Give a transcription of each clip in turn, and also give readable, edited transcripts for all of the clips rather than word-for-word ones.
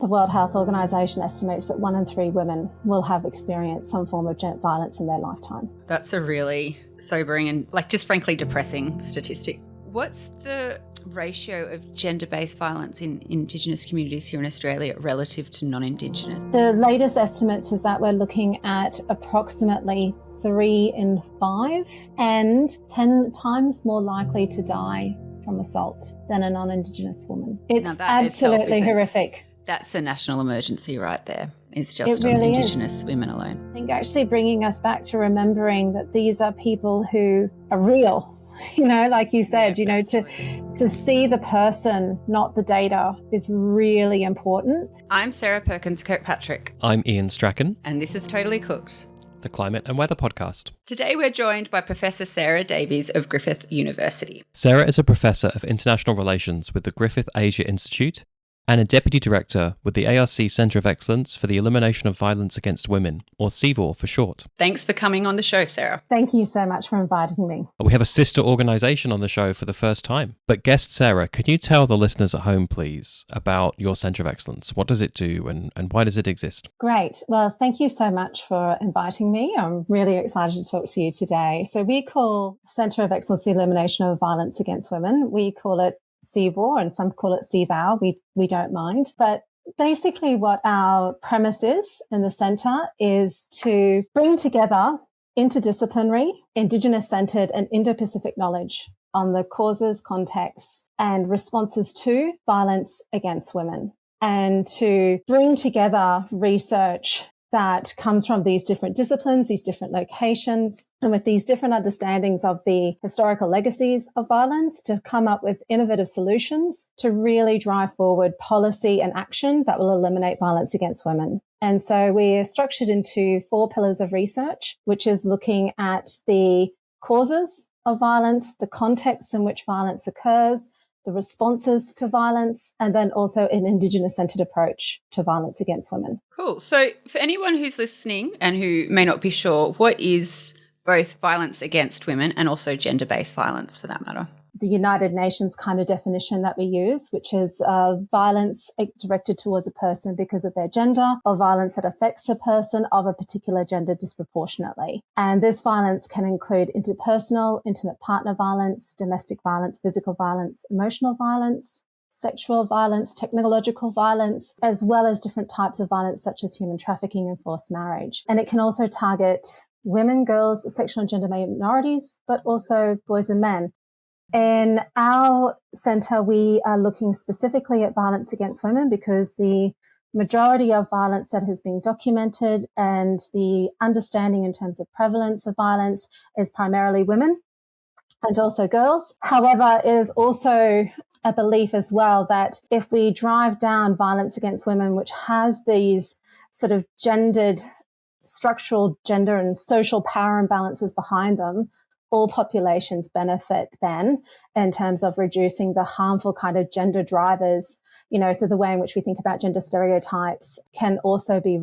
The World Health Organization estimates that 1 in 3 women will have experienced some form of violence in their lifetime. That's a really sobering and just frankly depressing statistic. What's the ratio of gender-based violence in Indigenous communities here in Australia relative to non-Indigenous? The latest estimates is that we're looking at approximately 3 in 5 and 10 times more likely to die from assault than a non-Indigenous woman. It's absolutely horrific. That's a national emergency right there. It's just really on Indigenous women alone. I think actually bringing us back to remembering that these are people who are real, like you said, to see the person, not the data, is really important. I'm Sarah Perkins-Kirkpatrick. I'm Iain Strachan. And this is Totally Cooked, the Climate and Weather Podcast. Today we're joined by Professor Sara Davies of Griffith University. Sarah is a Professor of International Relations with the Griffith Asia Institute and a Deputy Director with the ARC Centre of Excellence for the Elimination of Violence Against Women, or CEVAW for short. Thanks for coming on the show, Sarah. Thank you so much for inviting me. We have a sister organisation on the show for the first time. But guest Sarah, can you tell the listeners at home, please, about your Centre of Excellence? What does it do and why does it exist? Great. Well, thank you so much for inviting me. I'm really excited to talk to you today. So we call Centre of Excellence the Elimination of Violence Against Women. We call it CEVAW, and some call it CEVAW. We don't mind. But basically what our premise is in the centre is to bring together interdisciplinary, Indigenous-centred and Indo-Pacific knowledge on the causes, contexts and responses to violence against women, and to bring together research that comes from these different disciplines, these different locations, and with these different understandings of the historical legacies of violence, to come up with innovative solutions to really drive forward policy and action that will eliminate violence against women. And so we are structured into 4 pillars of research, which is looking at the causes of violence, the context in which violence occurs, the responses to violence, and then also an Indigenous-centred approach to violence against women. Cool. So for anyone who's listening and who may not be sure, what is both violence against women and also gender-based violence for that matter? The United Nations kind of definition that we use, which is violence directed towards a person because of their gender, or violence that affects a person of a particular gender disproportionately. And this violence can include interpersonal, intimate partner violence, domestic violence, physical violence, emotional violence, sexual violence, technological violence, as well as different types of violence such as human trafficking and forced marriage. And it can also target women, girls, sexual and gender minorities, but also boys and men. In our centre, we are looking specifically at violence against women because the majority of violence that has been documented and the understanding in terms of prevalence of violence is primarily women and also girls. However, it is also a belief as well that if we drive down violence against women, which has these sort of gendered, structural gender and social power imbalances behind them, all populations benefit then in terms of reducing the harmful kind of gender drivers, so the way in which we think about gender stereotypes can also be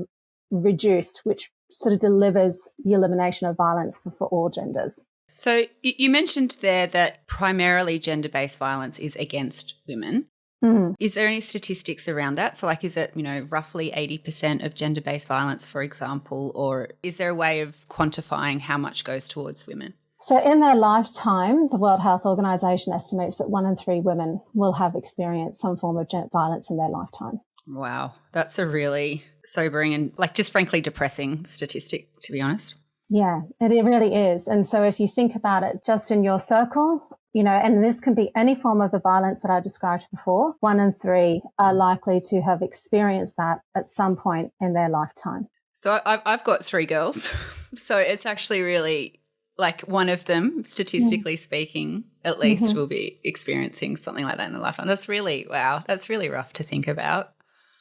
reduced, which sort of delivers the elimination of violence for all genders. So you mentioned there that primarily gender-based violence is against women. Mm-hmm. Is there any statistics around that? So is it, roughly 80% of gender-based violence, for example, or is there a way of quantifying how much goes towards women? So in their lifetime, the World Health Organization estimates that 1 in 3 women will have experienced some form of violence in their lifetime. Wow. That's a really sobering and just frankly depressing statistic, to be honest. Yeah, it really is. And so if you think about it just in your circle, and this can be any form of the violence that I described before, 1 in 3 are likely to have experienced that at some point in their lifetime. So I've got 3 girls. So it's actually really one of them, statistically speaking, at least will be experiencing something like that in their lifetime. That's really, wow, that's really rough to think about.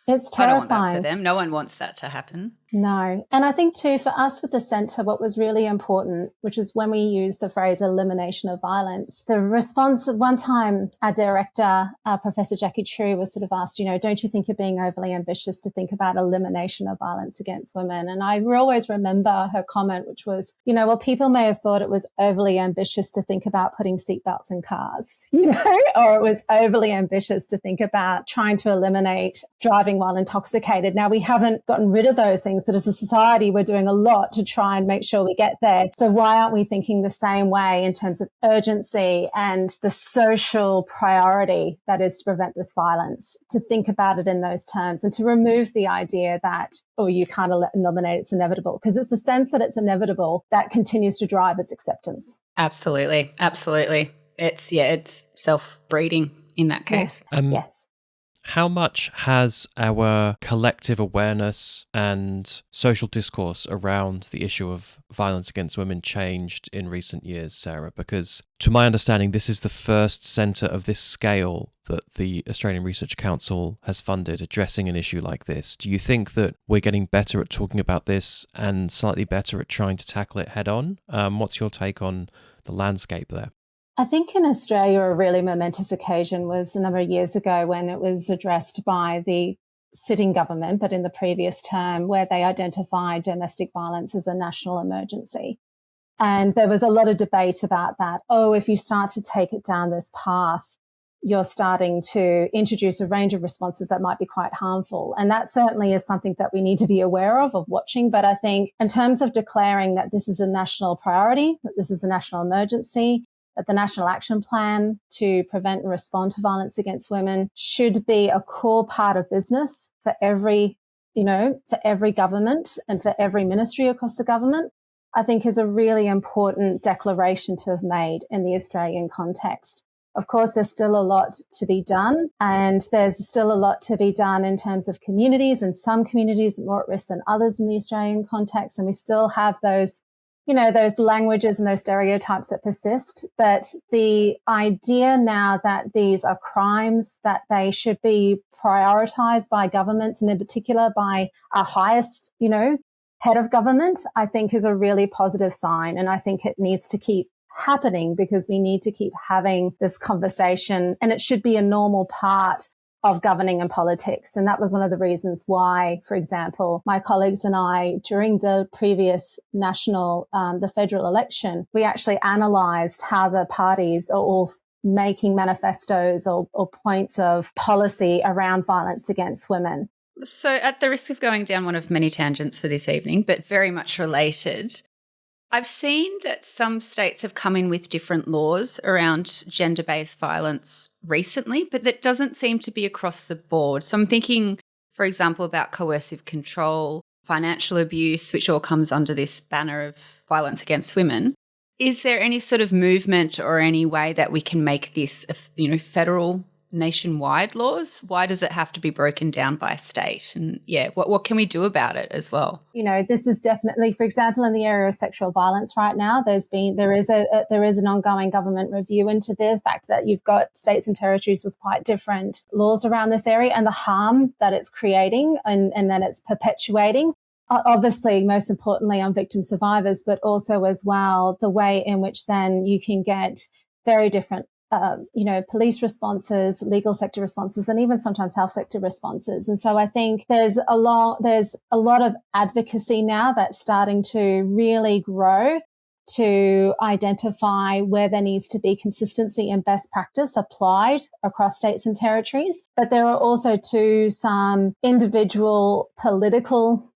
It's terrifying. I don't want that for them. No one wants that to happen. No. And I think too, for us with the centre, what was really important, which is when we use the phrase elimination of violence, the response at one time, our director, Professor Jackie True, was sort of asked, don't you think you're being overly ambitious to think about elimination of violence against women? And I always remember her comment, which was, well, people may have thought it was overly ambitious to think about putting seatbelts in cars, or it was overly ambitious to think about trying to eliminate driving while intoxicated. Now, we haven't gotten rid of those things, but as a society, we're doing a lot to try and make sure we get there. So why aren't we thinking the same way in terms of urgency and the social priority that is to prevent this violence, to think about it in those terms and to remove the idea that, you can't eliminate, it's inevitable, because it's the sense that it's inevitable that continues to drive its acceptance. Absolutely. Absolutely. It's self-breeding in that case. Yes. How much has our collective awareness and social discourse around the issue of violence against women changed in recent years, Sarah? Because to my understanding, this is the first centre of this scale that the Australian Research Council has funded addressing an issue like this. Do you think that we're getting better at talking about this and slightly better at trying to tackle it head on? What's your take on the landscape there? I think in Australia, a really momentous occasion was a number of years ago when it was addressed by the sitting government, but in the previous term, where they identified domestic violence as a national emergency. And there was a lot of debate about that. If you start to take it down this path, you're starting to introduce a range of responses that might be quite harmful. And that certainly is something that we need to be aware of watching. But I think in terms of declaring that this is a national priority, that this is a national emergency, that the National Action Plan to prevent and respond to violence against women should be a core part of business for every government and for every ministry across the government, I think is a really important declaration to have made in the Australian context. Of course, there's still a lot to be done, and there's still a lot to be done in terms of communities, and some communities are more at risk than others in the Australian context, and we still have those languages and those stereotypes that persist. But the idea now that these are crimes, that they should be prioritized by governments, and in particular by our highest, head of government, I think is a really positive sign. And I think it needs to keep happening because we need to keep having this conversation, and it should be a normal part of governing and politics. And that was one of the reasons why, for example, my colleagues and I, during the previous the federal election, we actually analysed how the parties are all making manifestos or points of policy around violence against women. So at the risk of going down one of many tangents for this evening, but very much related, I've seen that some states have come in with different laws around gender-based violence recently, but that doesn't seem to be across the board. So I'm thinking, for example, about coercive control, financial abuse, which all comes under this banner of violence against women. Is there any sort of movement or any way that we can make this, federal, nationwide laws? Why does it have to be broken down by state? And what can we do about it as well? This is definitely, for example, in the area of sexual violence right now, there is an ongoing government review into the fact that you've got states and territories with quite different laws around this area and the harm that it's creating and that it's perpetuating. Obviously, most importantly on victim survivors, but also as well the way in which then you can get very different police responses, legal sector responses, and even sometimes health sector responses. And so I think there's a lot of advocacy now that's starting to really grow to identify where there needs to be consistency and best practice applied across states and territories. But there are also some individual political,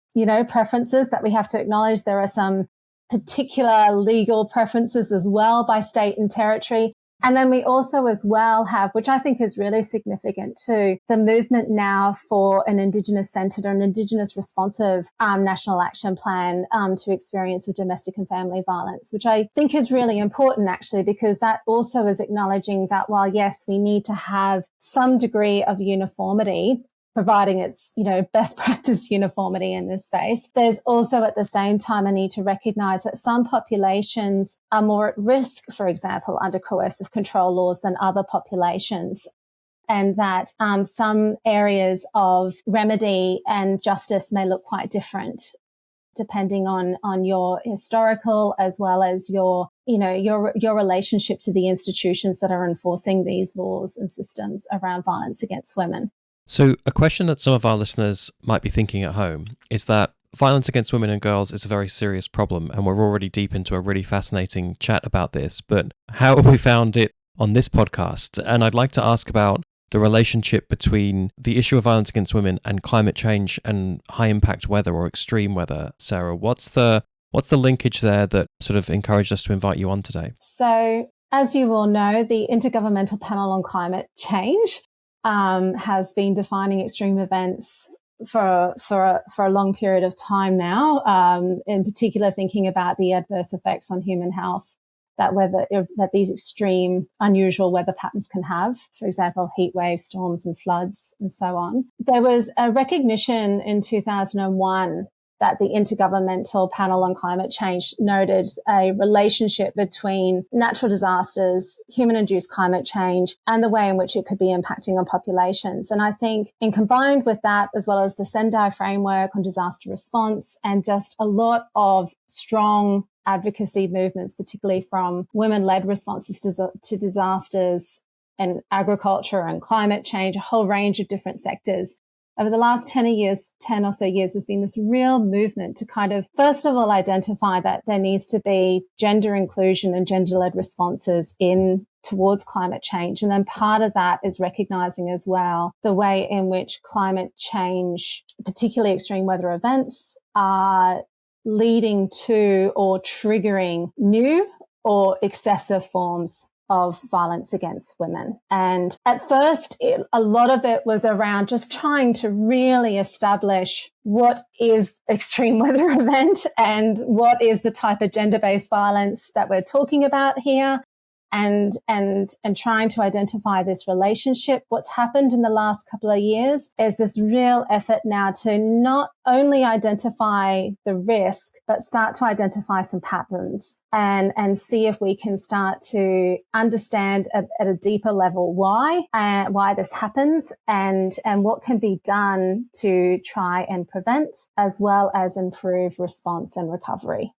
preferences that we have to acknowledge. There are some particular legal preferences as well by state and territory. And then we also as well have, which I think is really significant too, the movement now for an Indigenous-centred or an Indigenous responsive national action plan to experience of domestic and family violence, which I think is really important actually, because that also is acknowledging that while, yes, we need to have some degree of uniformity, providing it's, best practice uniformity in this space, there's also at the same time a need to recognise that some populations are more at risk, for example, under coercive control laws than other populations, and that some areas of remedy and justice may look quite different depending on your historical as well as your relationship to the institutions that are enforcing these laws and systems around violence against women. So a question that some of our listeners might be thinking at home is that violence against women and girls is a very serious problem, and we're already deep into a really fascinating chat about this, but how have we found it on this podcast? And I'd like to ask about the relationship between the issue of violence against women and climate change and high impact weather or extreme weather. Sarah, what's the linkage there that sort of encouraged us to invite you on today? So, as you all know, the Intergovernmental Panel on Climate Change has been defining extreme events for a long period of time now, in particular thinking about the adverse effects on human health that these extreme, unusual weather patterns can have, for example, heat waves, storms and floods and so on. There was a recognition in 2001 that the Intergovernmental Panel on Climate Change noted a relationship between natural disasters, human-induced climate change, and the way in which it could be impacting on populations. And I think in combined with that, as well as the Sendai framework on disaster response and just a lot of strong advocacy movements, particularly from women-led responses to disasters and agriculture and climate change, a whole range of different sectors. Over the last 10 or so years, there's been this real movement to kind of, first of all, identify that there needs to be gender inclusion and gender-led responses towards climate change. And then part of that is recognizing as well the way in which climate change, particularly extreme weather events, are leading to or triggering new or excessive forms of violence against women. And at first, a lot of it was around just trying to really establish what is extreme weather event and what is the type of gender-based violence that we're talking about here. And trying to identify this relationship. What's happened in the last couple of years is this real effort now to not only identify the risk, but start to identify some patterns and see if we can start to understand at a deeper level why this happens and what can be done to try and prevent as well as improve response and recovery.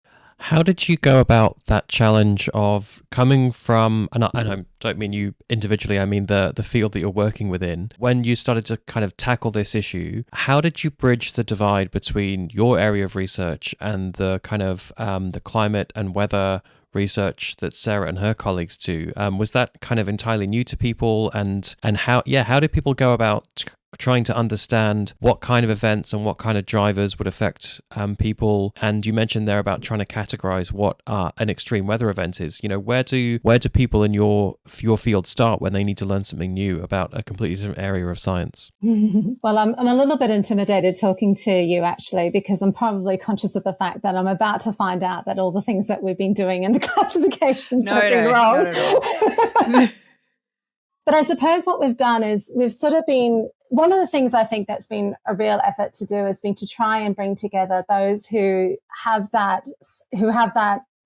How did you go about that challenge of coming from, and I don't mean you individually, I mean the field that you're working within, when you started to kind of tackle this issue, how did you bridge the divide between your area of research and the kind of the climate and weather research that Sarah and her colleagues do? Was that kind of entirely new to people, and how did people go about trying to understand what kind of events and what kind of drivers would affect people? And you mentioned there about trying to categorize what an extreme weather event is. You know, where do people in your field start when they need to learn something new about a completely different area of science? Well, I'm a little bit intimidated talking to you actually, because I'm probably conscious of the fact that I'm about to find out that all the things that we've been doing in the classifications have been wrong. Not at all. But I suppose what we've done is we've sort of been, one of the things I think that's been a real effort to do has been to try and bring together those who have that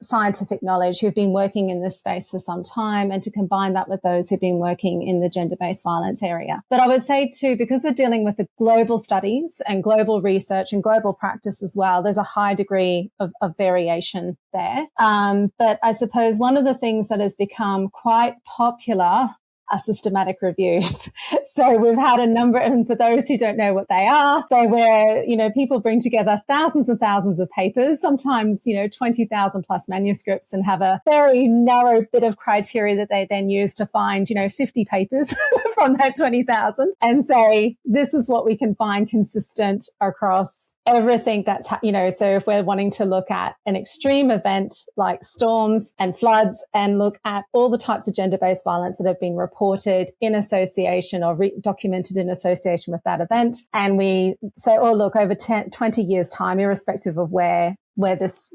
scientific knowledge, who've been working in this space for some time, and to combine that with those who've been working in the gender-based violence area. But I would say too, because we're dealing with the global studies and global research and global practice as well, there's a high degree of variation there. But I suppose one of the things that has become quite popular are systematic reviews. So we've had a number, and for those who don't know what they are, they're where, people bring together thousands and thousands of papers, sometimes, 20,000 plus manuscripts, and have a very narrow bit of criteria that they then use to find, 50 papers from that 20,000 and say, this is what we can find consistent across everything that's, so if we're wanting to look at an extreme event like storms and floods and look at all the types of gender-based violence that have been reported in association or documented in association with that event. And we say, look, over 20 years time, irrespective of where this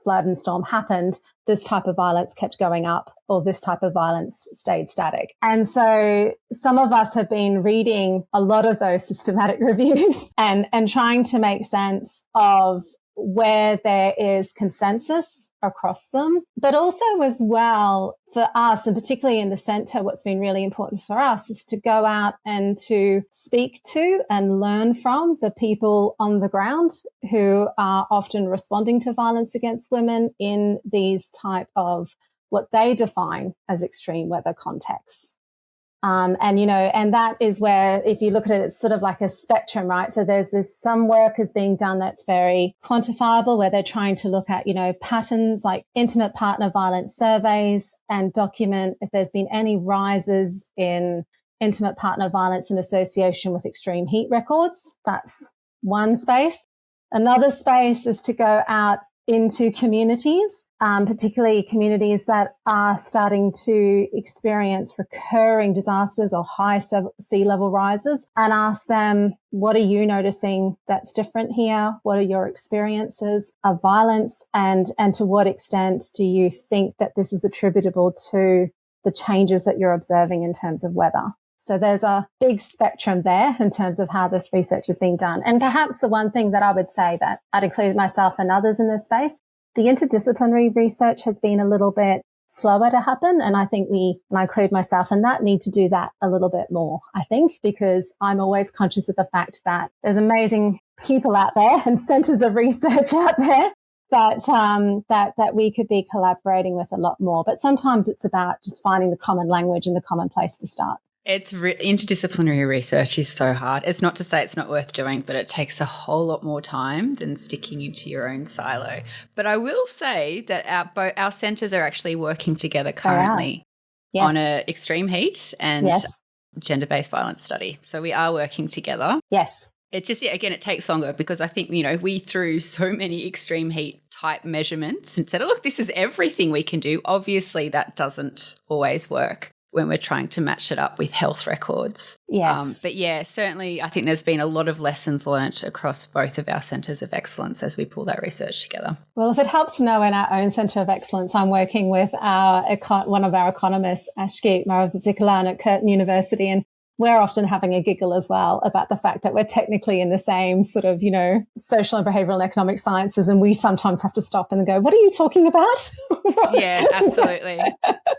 flood and storm happened, this type of violence kept going up or this type of violence stayed static. And so some of us have been reading a lot of those systematic reviews and trying to make sense of where there is consensus across them, but also as well for us, and particularly in the centre, what's been really important for us is to go out and to speak to and learn from the people on the ground who are often responding to violence against women in these type of what they define as extreme weather contexts. And that is where, if you look at it, it's sort of like a spectrum, right? So there's some work is being done that's very quantifiable, where they're trying to look at, patterns like intimate partner violence surveys and document if there's been any rises in intimate partner violence in association with extreme heat records. That's one space. Another space is to go out into communities, particularly communities that are starting to experience recurring disasters or high sea level rises, and ask them, what are you noticing that's different here? What are your experiences of violence? And to what extent do you think that this is attributable to the changes that you're observing in terms of weather? So there's a big spectrum there in terms of how this research is being done. And perhaps the one thing that I would say that I'd include myself and others in this space, the interdisciplinary research has been a little bit slower to happen. And I think and I include myself in that, need to do that a little bit more, I think, because I'm always conscious of the fact that there's amazing people out there and centres of research out there that we could be collaborating with a lot more. But sometimes it's about just finding the common language and the common place to start. Interdisciplinary research is so hard. It's not to say it's not worth doing, but it takes a whole lot more time than sticking into your own silo. But I will say that our centres are actually working together currently on an extreme heat and gender-based violence study. So we are working together. Yes. It just, again, it takes longer because I think, we threw so many extreme heat type measurements and said, oh, look, this is everything we can do. Obviously, that doesn't always work when we're trying to match it up with health records. Yes. But certainly I think there's been a lot of lessons learnt across both of our centres of excellence as we pull that research together. Well, if it helps to know, in our own centre of excellence, I'm working with one of our economists, Ashki Maravzikalan at Curtin University, and we're often having a giggle as well about the fact that we're technically in the same sort of, social and behavioural and economic sciences, and we sometimes have to stop and go, what are you talking about? Yeah, absolutely.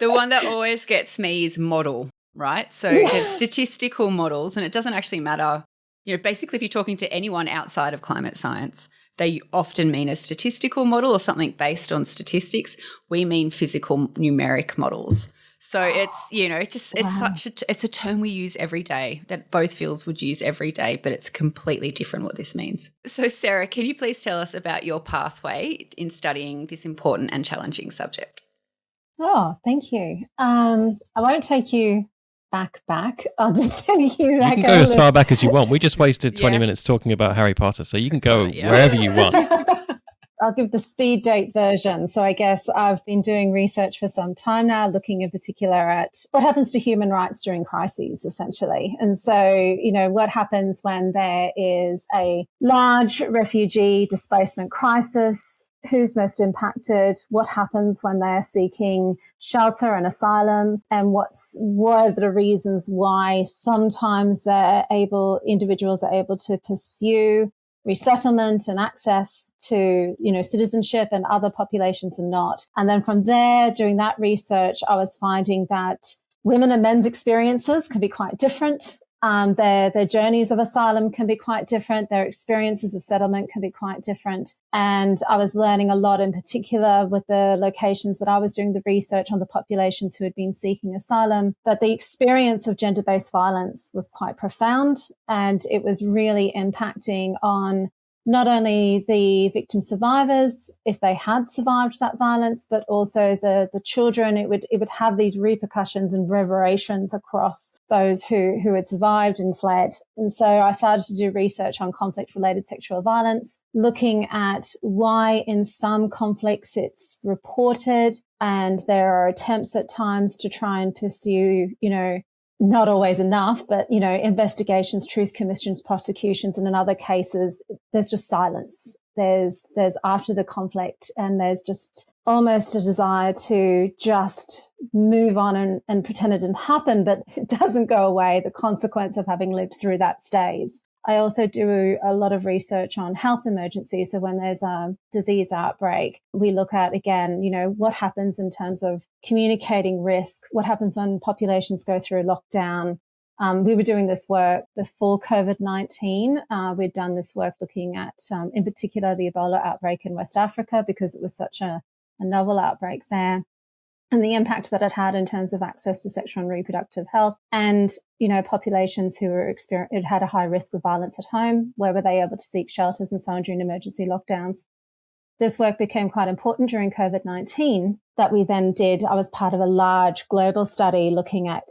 The one that always gets me is model, right? So there's statistical models, and it doesn't actually matter. Basically, if you're talking to anyone outside of climate science, they often mean a statistical model or something based on statistics. We mean physical numeric models. So it's a term we use every day, that both fields would use every day, but it's completely different what this means. So Sarah, can you please tell us about your pathway in studying this important and challenging subject? Oh, thank you. I won't take you back. I'll just tell you. You can go as far back as you want. We just wasted 20 minutes talking about Harry Potter, so you can go wherever you want. I'll give the speed date version. So I guess I've been doing research for some time now, looking in particular at what happens to human rights during crises, essentially. And so, what happens when there is a large refugee displacement crisis? Who's most impacted? What happens when they're seeking shelter and asylum? And what are the reasons why sometimes individuals are able to pursue resettlement and access to, citizenship, and other populations are not. And then from there, during that research, I was finding that women and men's experiences can be quite different. Their journeys of asylum can be quite different. Their experiences of settlement can be quite different. And I was learning a lot, in particular with the locations that I was doing the research on, the populations who had been seeking asylum, that the experience of gender-based violence was quite profound, and it was really impacting on not only the victim survivors, if they had survived that violence, but also the children. It would have these repercussions and reverberations across those who had survived and fled. And so I started to do research on conflict-related sexual violence, looking at why in some conflicts it's reported, and there are attempts at times to try and pursue, not always enough, but, investigations, truth commissions, prosecutions, and in other cases, there's just silence. There's after the conflict, and there's just almost a desire to just move on and pretend it didn't happen, but it doesn't go away. The consequence of having lived through that stays. I also do a lot of research on health emergencies. So when there's a disease outbreak, we look at, again, what happens in terms of communicating risk, what happens when populations go through lockdown. We were doing this work before COVID-19. We'd done this work looking at, in particular, the Ebola outbreak in West Africa, because it was such a novel outbreak there, and the impact that it had in terms of access to sexual and reproductive health, and, populations who had a high risk of violence at home, where were they able to seek shelters and so on during emergency lockdowns. This work became quite important during COVID-19 that we then did. I was part of a large global study looking at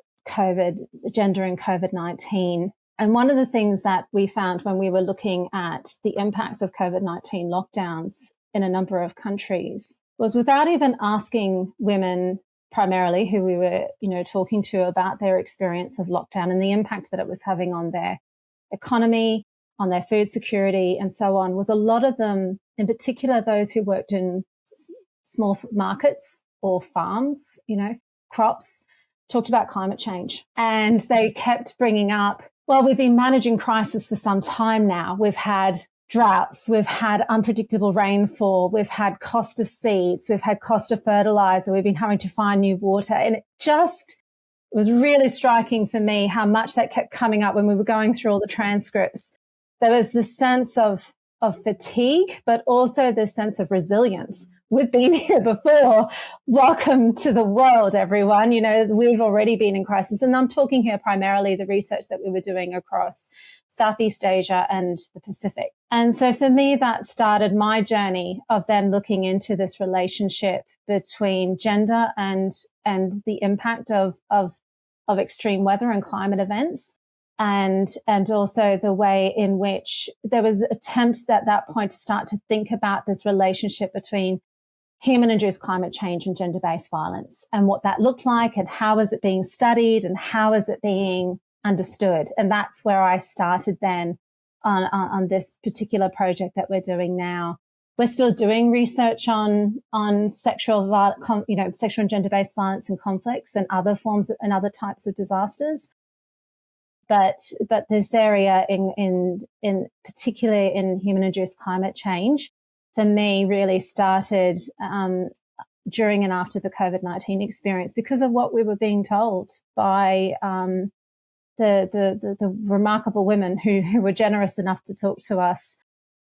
gender in COVID-19. And one of the things that we found when we were looking at the impacts of COVID-19 lockdowns in a number of countries was, without even asking women primarily who we were, talking to about their experience of lockdown and the impact that it was having on their economy, on their food security and so on, was a lot of them, in particular those who worked in small markets or farms, crops, talked about climate change. And they kept bringing up, well, we've been managing crisis for some time now. We've had droughts, we've had unpredictable rainfall, we've had cost of seeds, we've had cost of fertilizer, we've been having to find new water. And it was really striking for me how much that kept coming up when we were going through all the transcripts. There was this sense of fatigue, but also this sense of resilience. We've been here before. Welcome to the world, everyone. We've already been in crisis. And I'm talking here primarily the research that we were doing across Southeast Asia and the Pacific. And so for me, that started my journey of then looking into this relationship between gender and the impact of extreme weather and climate events. And also the way in which there was attempts at that point to start to think about this relationship between human-induced climate change and gender-based violence, and what that looked like, and how is it being studied, and how is it being understood. And that's where I started then on this particular project that we're doing now. We're still doing research on sexual and gender-based violence and conflicts and other forms and other types of disasters. But this area in particularly in human-induced climate change, for me, really started during and after the COVID-19 experience, because of what we were being told by the remarkable women who were generous enough to talk to us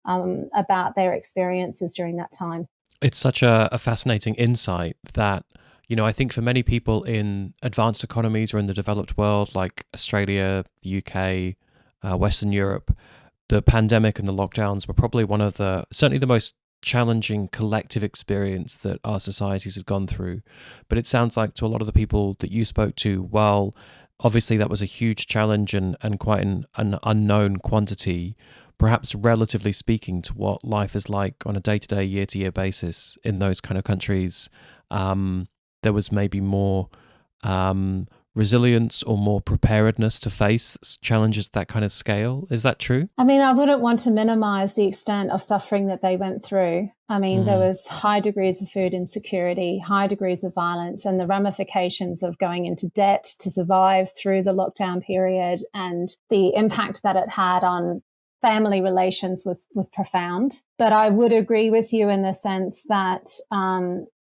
about their experiences during that time. It's such a fascinating insight that, I think for many people in advanced economies or in the developed world, like Australia, the UK, Western Europe, the pandemic and the lockdowns were probably certainly the most challenging collective experience that our societies had gone through. But it sounds like to a lot of the people that you spoke to, while obviously that was a huge challenge and quite an unknown quantity, perhaps relatively speaking to what life is like on a day-to-day, year-to-year basis in those kind of countries, there was maybe more resilience or more preparedness to face challenges at that kind of scale. Is that true? I mean, I wouldn't want to minimize the extent of suffering that they went through. I mean, there was high degrees of food insecurity, high degrees of violence, and the ramifications of going into debt to survive through the lockdown period, and the impact that it had on family relations was profound. But I would agree with you in the sense that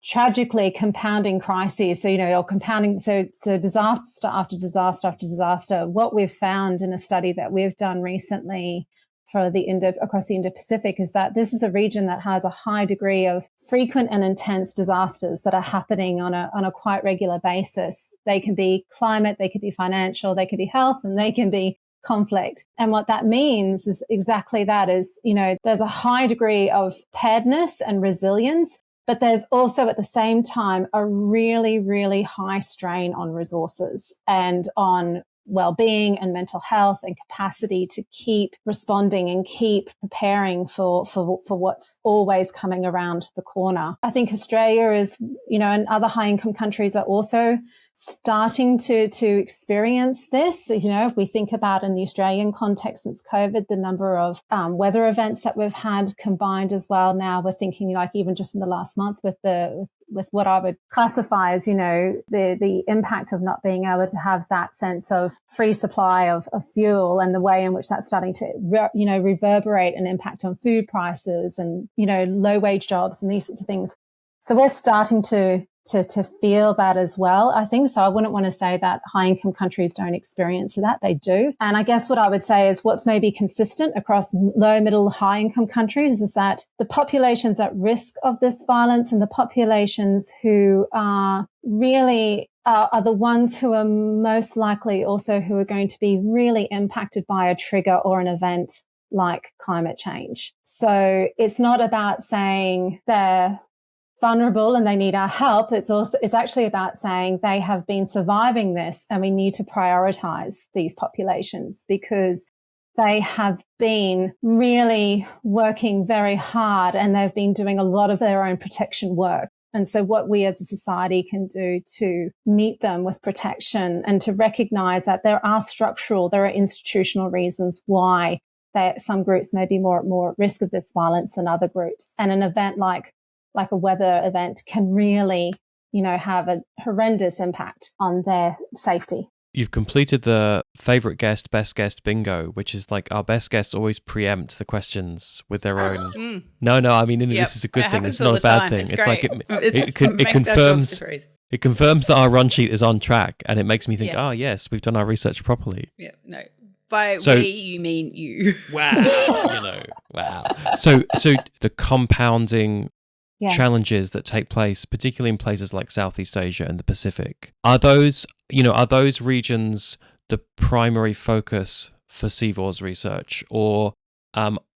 tragically compounding crises, so disaster after disaster after disaster. What we've found in a study that we've done recently for across the Indo-Pacific is that this is a region that has a high degree of frequent and intense disasters that are happening on a quite regular basis. They can be climate, they could be financial, they could be health, and they can be conflict. And what that means is exactly that is, there's a high degree of preparedness and resilience, but there's also at the same time a really, really high strain on resources and on well-being and mental health and capacity to keep responding and keep preparing for what's always coming around the corner. I think Australia is, and other high-income countries are also starting to experience this. If we think about in the Australian context since COVID, the number of weather events that we've had combined as well. Now we're thinking like even just in the last month with with what I would classify as, the impact of not being able to have that sense of free supply of fuel, and the way in which that's starting to, reverberate an impact on food prices and, low wage jobs and these sorts of things. So we're starting to feel that as well, I think. So I wouldn't want to say that high income countries don't experience that. They do. And I guess what I would say is what's maybe consistent across low, middle, high income countries is that the populations at risk of this violence and the populations who are really are the ones who are most likely also who are going to be really impacted by a trigger or an event like climate change. So it's not about saying they're vulnerable and they need our help. It's actually about saying they have been surviving this and we need to prioritize these populations because they have been really working very hard and they've been doing a lot of their own protection work. And so what we as a society can do to meet them with protection and to recognize that there are institutional reasons why some groups may be more at risk of this violence than other groups. And an event like a weather event can really, have a horrendous impact on their safety. You've completed the favourite guest, best guest bingo, which is like our best guests always preempt the questions with their own. No, I mean, this is a good thing. It's not a bad thing. It's like it confirms that our run sheet is on track, and it makes me think, yes, we've done our research properly. Yeah, no. By we, you mean you. Wow, wow. So the compounding challenges that take place, particularly in places like Southeast Asia and the Pacific, are those regions the primary focus for CEVAW's research, or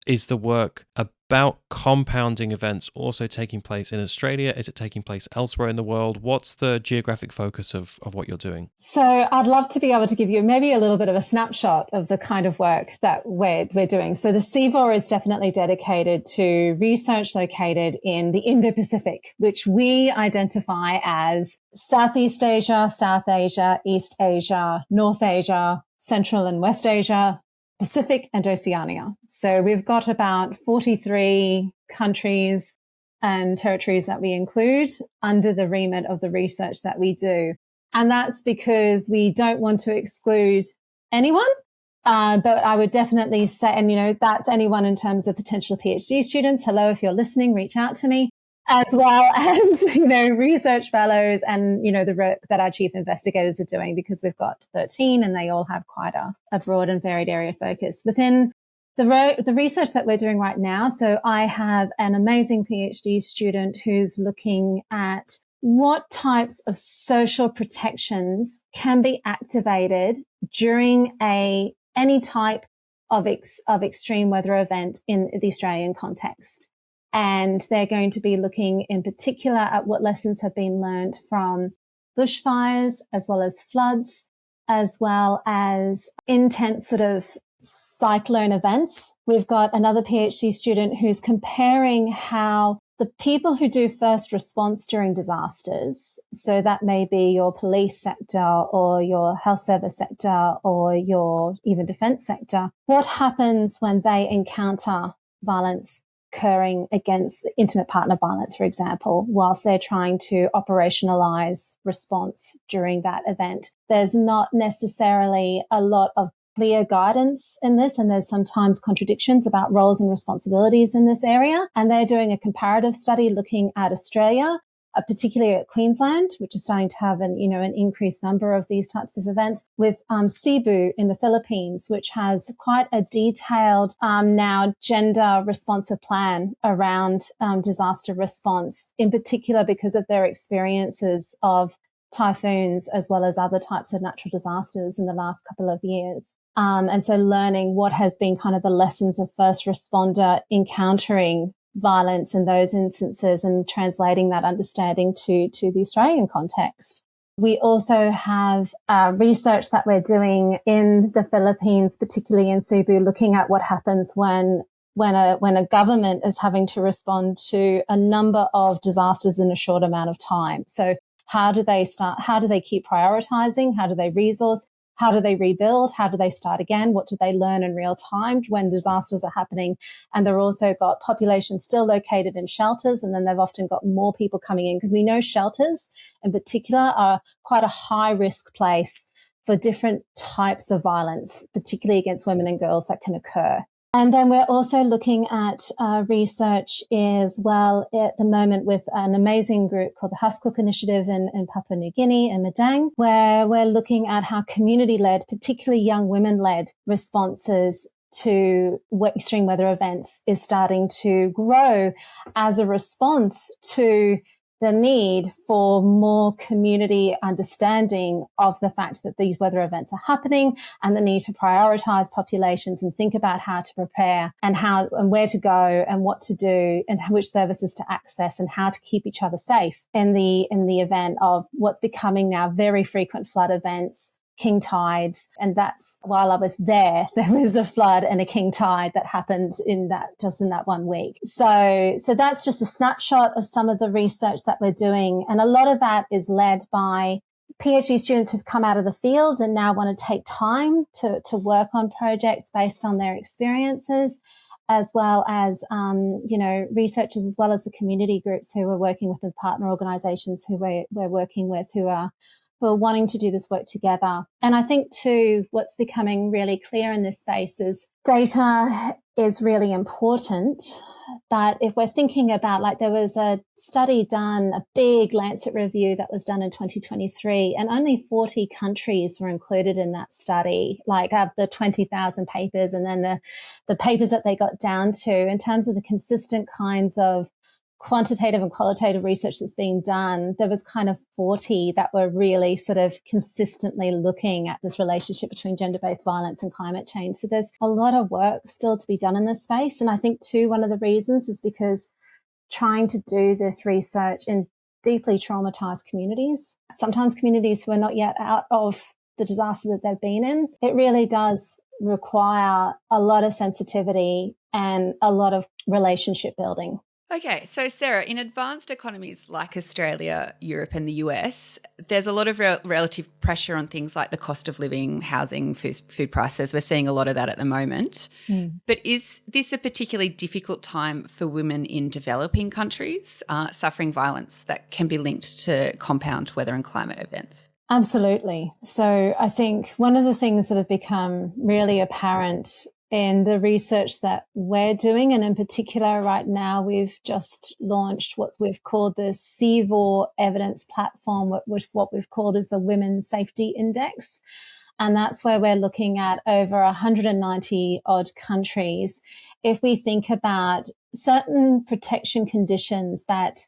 is the work about compounding events also taking place in Australia? Is it taking place elsewhere in the world? What's the geographic focus of what you're doing? So I'd love to be able to give you maybe a little bit of a snapshot of the kind of work that we're doing. So the CEVAW is definitely dedicated to research located in the Indo-Pacific, which we identify as Southeast Asia, South Asia, East Asia, North Asia, Central and West Asia, Pacific and Oceania. So we've got about 43 countries and territories that we include under the remit of the research that we do. And that's because we don't want to exclude anyone. But I would definitely say, and that's anyone in terms of potential PhD students. Hello, if you're listening, reach out to me. As well as, research fellows and, the work that our chief investigators are doing, because we've got 13 and they all have quite a broad and varied area of focus within the research that we're doing right now. So I have an amazing PhD student who's looking at what types of social protections can be activated during any type of extreme weather event in the Australian context. And they're going to be looking in particular at what lessons have been learned from bushfires, as well as floods, as well as intense sort of cyclone events. We've got another PhD student who's comparing how the people who do first response during disasters, so that may be your police sector or your health service sector or your even defense sector, what happens when they encounter violence occurring against intimate partner violence, for example, whilst they're trying to operationalize response during that event. There's not necessarily a lot of clear guidance in this, and there's sometimes contradictions about roles and responsibilities in this area. And they're doing a comparative study looking at Australia, particularly at Queensland, which is starting to have an increased number of these types of events, with Cebu in the Philippines, which has quite a detailed now gender responsive plan around disaster response, in particular because of their experiences of typhoons as well as other types of natural disasters in the last couple of years. And so learning what has been kind of the lessons of first responder encountering violence in those instances and translating that understanding to the Australian context. We also have research that we're doing in the Philippines, particularly in Cebu, looking at what happens when a government is having to respond to a number of disasters in a short amount of time. So how do they keep prioritizing? How do they resource? How do they rebuild? How do they start again? What do they learn in real time when disasters are happening? And they've also got populations still located in shelters, and then they've often got more people coming in, because we know shelters in particular are quite a high risk place for different types of violence, particularly against women and girls, that can occur. And then we're also looking at research as well at the moment with an amazing group called the Haskuk Initiative in Papua New Guinea and Madang, where we're looking at how community-led, particularly young women-led responses to extreme weather events is starting to grow as a response to the need for more community understanding of the fact that these weather events are happening, and the need to prioritize populations and think about how to prepare and where to go and what to do and which services to access and how to keep each other safe in the event of what's becoming now very frequent flood events, king tides. And that's, while I was there was a flood and a king tide that happened in that 1 week. So that's just a snapshot of some of the research that we're doing. And a lot of that is led by PhD students who've come out of the field and now want to take time to work on projects based on their experiences, as well as, researchers, as well as the community groups who are working with the partner organizations who we're working with, who are wanting to do this work together. And I think too, what's becoming really clear in this space is data is really important. But if we're thinking about, like, there was a study done, a big Lancet review that was done in 2023, and only 40 countries were included in that study, like of the 20,000 papers, and then the papers that they got down to in terms of the consistent kinds of quantitative and qualitative research that's being done, there was kind of 40 that were really sort of consistently looking at this relationship between gender-based violence and climate change. So there's a lot of work still to be done in this space. And I think too, one of the reasons is because trying to do this research in deeply traumatized communities, sometimes communities who are not yet out of the disaster that they've been in, it really does require a lot of sensitivity and a lot of relationship building. Okay, so Sarah, in advanced economies like Australia, Europe and the US, there's a lot of relative pressure on things like the cost of living, housing, food prices. We're seeing a lot of that at the moment. But is this a particularly difficult time for women in developing countries suffering violence that can be linked to compound weather and climate events? Absolutely. So I think one of the things that have become really apparent in the research that we're doing, and in particular right now, we've just launched what we've called the CEVAW evidence platform, which what we've called is the Women's Safety Index. And that's where we're looking at over 190 odd countries. If we think about certain protection conditions that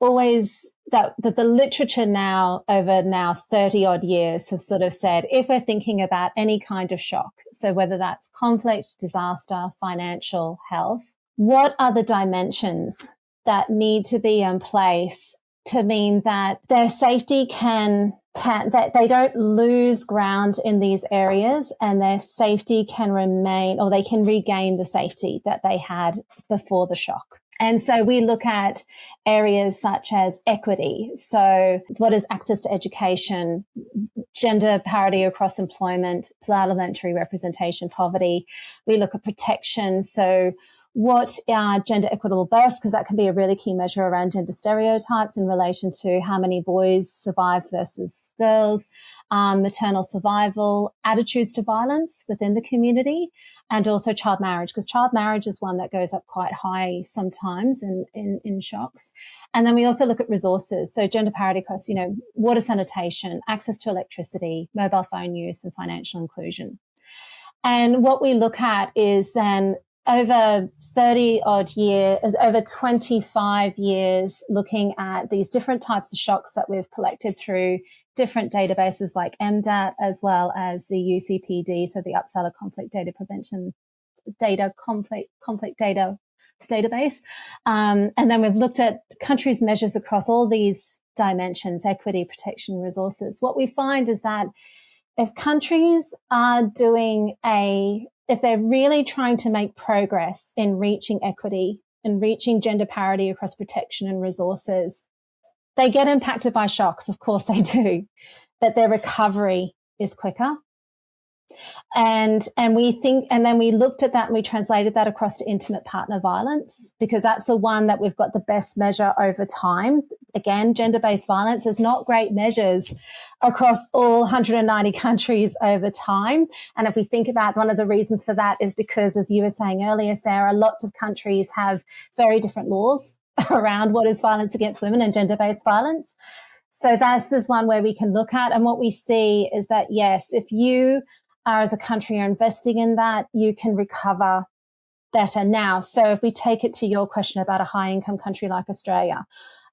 the literature now over 30 odd years have sort of said, if we're thinking about any kind of shock, so whether that's conflict, disaster, financial, health, what are the dimensions that need to be in place to mean that their safety that they don't lose ground in these areas, and their safety can remain, or they can regain the safety that they had before the shock. And so we look at areas such as equity. So what is access to education, gender parity across employment, parliamentary representation, poverty. We look at protection. So what are gender equitable births, because that can be a really key measure around gender stereotypes in relation to how many boys survive versus girls, maternal survival, attitudes to violence within the community, and also child marriage, because child marriage is one that goes up quite high sometimes in shocks. And then we also look at resources. So gender parity across, water sanitation, access to electricity, mobile phone use, and financial inclusion. And what we look at is then over 30 odd years, over 25 years, looking at these different types of shocks that we've collected through different databases like MDAT, as well as the UCPD, so the Uppsala Conflict Data Prevention Conflict Data Database. And then we've looked at countries' measures across all these dimensions: equity, protection, resources. What we find is that if countries are if they're really trying to make progress in reaching equity and reaching gender parity across protection and resources, they get impacted by shocks. Of course they do, but their recovery is quicker. And we think, and then we looked at that and we translated that across to intimate partner violence, because that's the one that we've got the best measure over time. Again, gender-based violence is not great measures across all 190 countries over time. And if we think about, one of the reasons for that is because, as you were saying earlier, Sarah, lots of countries have very different laws around what is violence against women and gender-based violence. So this one where we can look at, and what we see is that, yes, if you are as a country are investing in that, you can recover better now. So if we take it to your question about a high income country like Australia,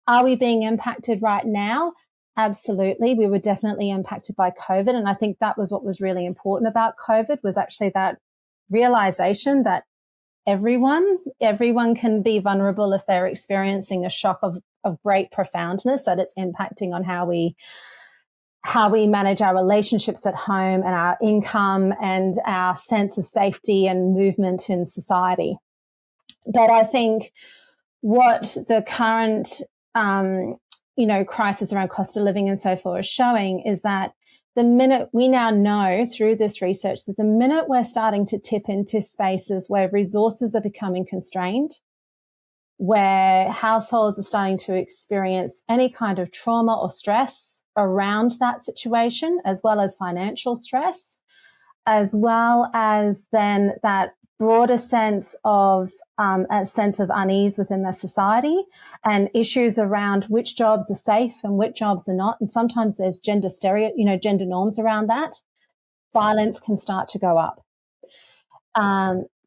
are we being impacted right now? Absolutely. We were definitely impacted by COVID. And I think that was what was really important about COVID, was actually that realization that everyone can be vulnerable if they're experiencing a shock of great profoundness, that it's impacting on how we manage our relationships at home and our income and our sense of safety and movement in society. But I think what the current, crisis around cost of living and so forth is showing is that the minute we now know through this research that the minute we're starting to tip into spaces where resources are becoming constrained, where households are starting to experience any kind of trauma or stress around that situation, as well as financial stress, as well as then that broader sense of unease within the society, and issues around which jobs are safe and which jobs are not. And sometimes there's gender norms around that. Violence can start to go up.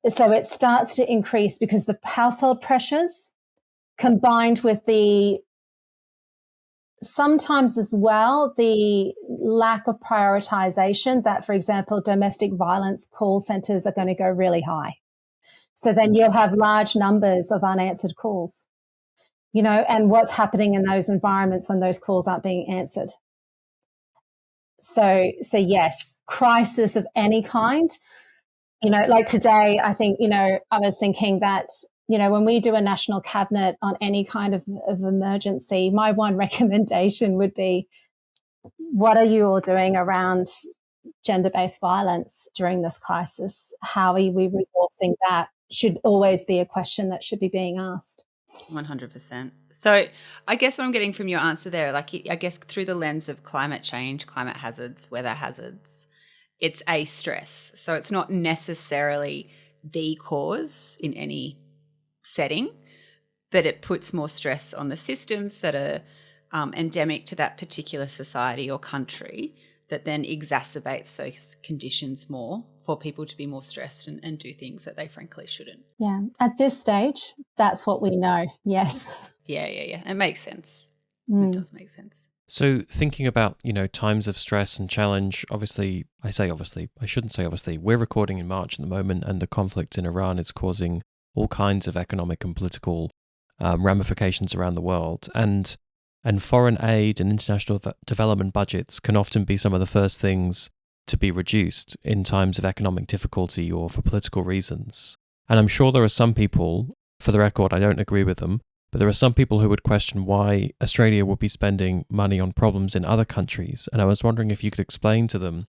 So it starts to increase because the household pressures, combined with sometimes as well the lack of prioritization, that, for example, domestic violence call centers are going to go really high. So then you'll have large numbers of unanswered calls, and what's happening in those environments when those calls aren't being answered. So yes, crisis of any kind. Like today, I think, I was thinking that, when we do a national cabinet on any kind of emergency, my one recommendation would be, what are you all doing around gender-based violence during this crisis? How are we resourcing that? Should always be a question that should be being asked. 100%. So I guess what I'm getting from your answer there, I guess through the lens of climate change, climate hazards, weather hazards, it's a stress. So it's not necessarily the cause in any setting, but it puts more stress on the systems that are endemic to that particular society or country, that then exacerbates those conditions more for people to be more stressed and do things that they frankly shouldn't. Yeah. At this stage, that's what we know. Yes. Yeah. It makes sense. It does make sense. So thinking about, times of stress and challenge, I shouldn't say obviously, we're recording in March at the moment, and the conflict in Iran is causing all kinds of economic and political ramifications around the world. And foreign aid and international development budgets can often be some of the first things to be reduced in times of economic difficulty or for political reasons. And I'm sure there are some people, for the record, I don't agree with them, but there are some people who would question why Australia would be spending money on problems in other countries. And I was wondering if you could explain to them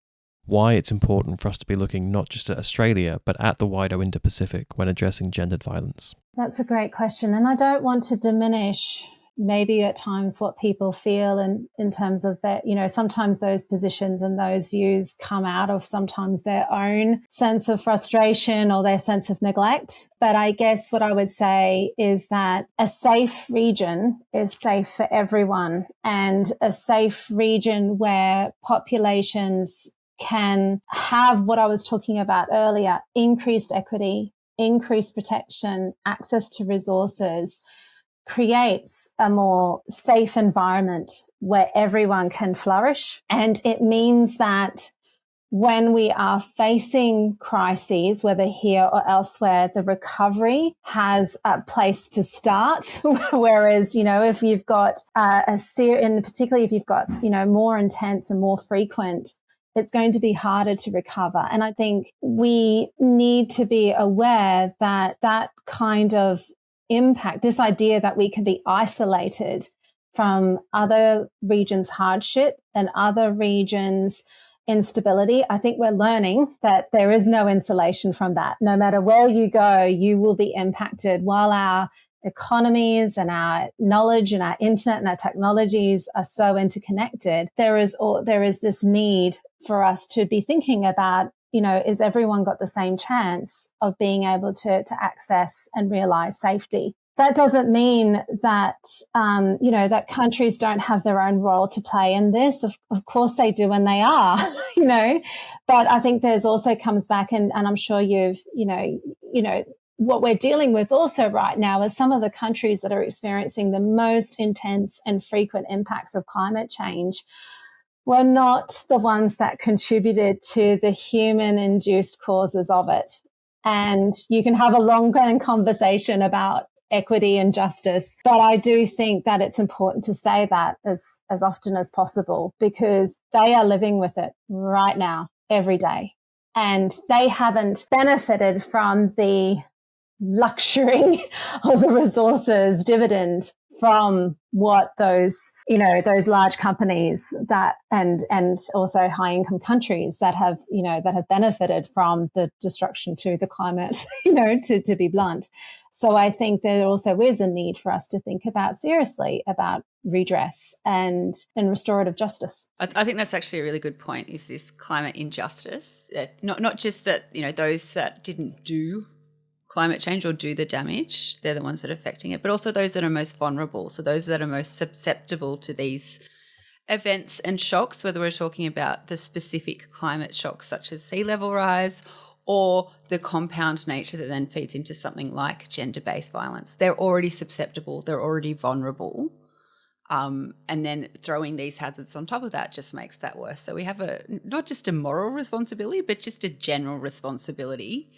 why it's important for us to be looking not just at Australia, but at the wider Indo-Pacific when addressing gendered violence. That's a great question. And I don't want to diminish maybe at times what people feel in terms of that, sometimes those positions and those views come out of sometimes their own sense of frustration or their sense of neglect. But I guess what I would say is that a safe region is safe for everyone, and a safe region where populations can have what I was talking about earlier, increased equity, increased protection, access to resources, creates a more safe environment where everyone can flourish. And it means that when we are facing crises, whether here or elsewhere, the recovery has a place to start. Whereas, if you've got and particularly if you've got, more intense and more frequent, it's going to be harder to recover. And I think we need to be aware that that kind of impact, this idea that we can be isolated from other regions' hardship and other regions' instability, I think we're learning that there is no insulation from that. No matter where you go, you will be impacted. While our economies and our knowledge and our internet and our technologies are so interconnected, there is this need for us to be thinking about, is everyone got the same chance of being able to access and realize safety? That doesn't mean that, that countries don't have their own role to play in this. Of course they do, and they are, but I think there's also comes back, and I'm sure you've, what we're dealing with also right now is some of the countries that are experiencing the most intense and frequent impacts of climate change were not the ones that contributed to the human-induced causes of it. And you can have a long-going conversation about equity and justice, but I do think that it's important to say that as often as possible, because they are living with it right now, every day. And they haven't benefited from the luxury or the resources dividend from what those large companies that and also high income countries that have benefited from the destruction to the climate, to be blunt. So I think there also is a need for us to think seriously about redress and restorative justice. I think that's actually a really good point, is this climate injustice. Not just that, those that didn't do climate change or do the damage, they're the ones that are affecting it, but also those that are most vulnerable. So those that are most susceptible to these events and shocks, whether we're talking about the specific climate shocks such as sea level rise or the compound nature that then feeds into something like gender-based violence. They're already susceptible, they're already vulnerable. And then throwing these hazards on top of that just makes that worse. So we have not just a moral responsibility, but just a general responsibility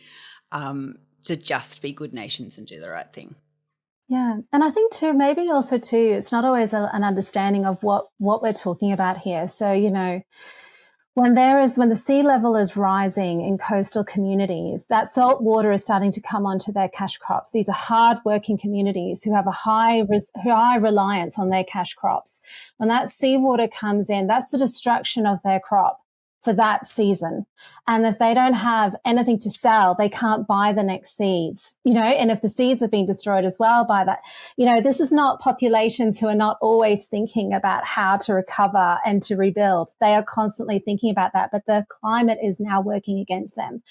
to just be good nations and do the right thing. Yeah. And I think too, maybe also too, it's not always an understanding of what we're talking about here. So, when the sea level is rising in coastal communities, that salt water is starting to come onto their cash crops. These are hard-working communities who have a high reliance on their cash crops. When that seawater comes in, that's the destruction of their crop for that season. And if they don't have anything to sell, they can't buy the next seeds, and if the seeds have been destroyed as well by that, this is not populations who are not always thinking about how to recover and to rebuild. They are constantly thinking about that, but the climate is now working against them.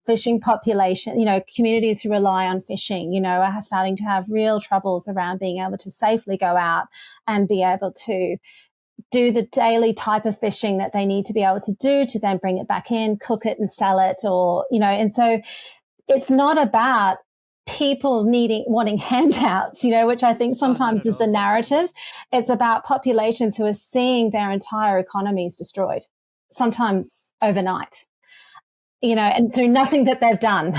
Fishing population, communities who rely on fishing, are starting to have real troubles around being able to safely go out and be able to do the daily type of fishing that they need to be able to do to then bring it back in, cook it and sell it, or, and so it's not about people wanting handouts, which I think sometimes is the narrative. It's about populations who are seeing their entire economies destroyed, sometimes overnight, and through nothing that they've done,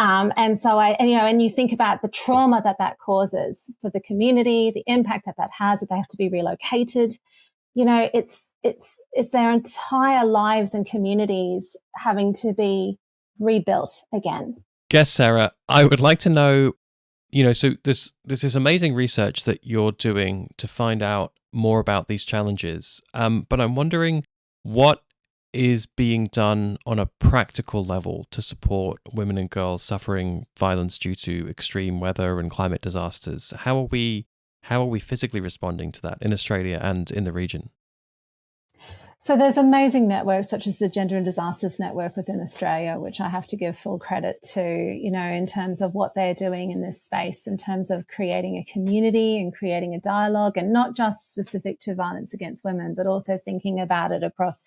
and so and you think about the trauma that causes for the community, the impact that has, that they have to be relocated. It's their entire lives and communities having to be rebuilt again. Guess, Sarah, I would like to know, so there's this amazing research that you're doing to find out more about these challenges. But I'm wondering what is being done on a practical level to support women and girls suffering violence due to extreme weather and climate disasters. How are we physically responding to that in Australia and in the region? So there's amazing networks such as the Gender and Disasters Network within Australia, which I have to give full credit to, in terms of what they're doing in this space, in terms of creating a community and creating a dialogue, and not just specific to violence against women, but also thinking about it across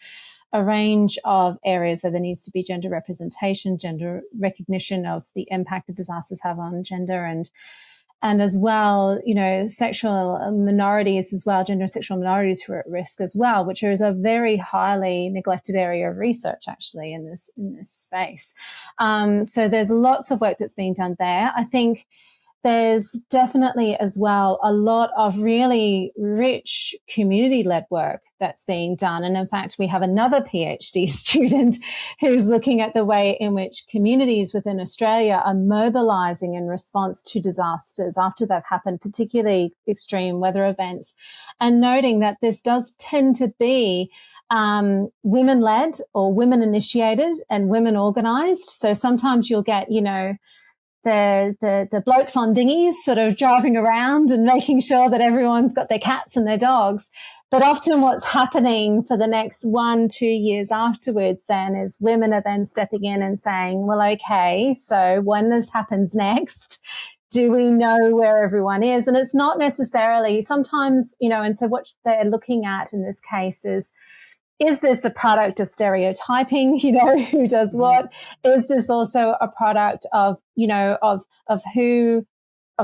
a range of areas where there needs to be gender representation, gender recognition of the impact that disasters have on gender, and as well, sexual minorities as well, gender and sexual minorities who are at risk as well, which is a very highly neglected area of research actually in this space. So there's lots of work that's being done there. I think there's definitely as well a lot of really rich community-led work that's being done. And in fact, we have another PhD student who's looking at the way in which communities within Australia are mobilizing in response to disasters after they've happened, particularly extreme weather events, and noting that this does tend to be women-led or women-initiated and women-organised. So sometimes you'll get, the blokes on dinghies sort of driving around and making sure that everyone's got their cats and their dogs. But often what's happening for the next 1-2 years afterwards then is women are then stepping in and saying, well, okay, so when this happens next, do we know where everyone is? And it's not necessarily sometimes, and so what they're looking at in this case is this a product of stereotyping, who does what? Is this also a product of, of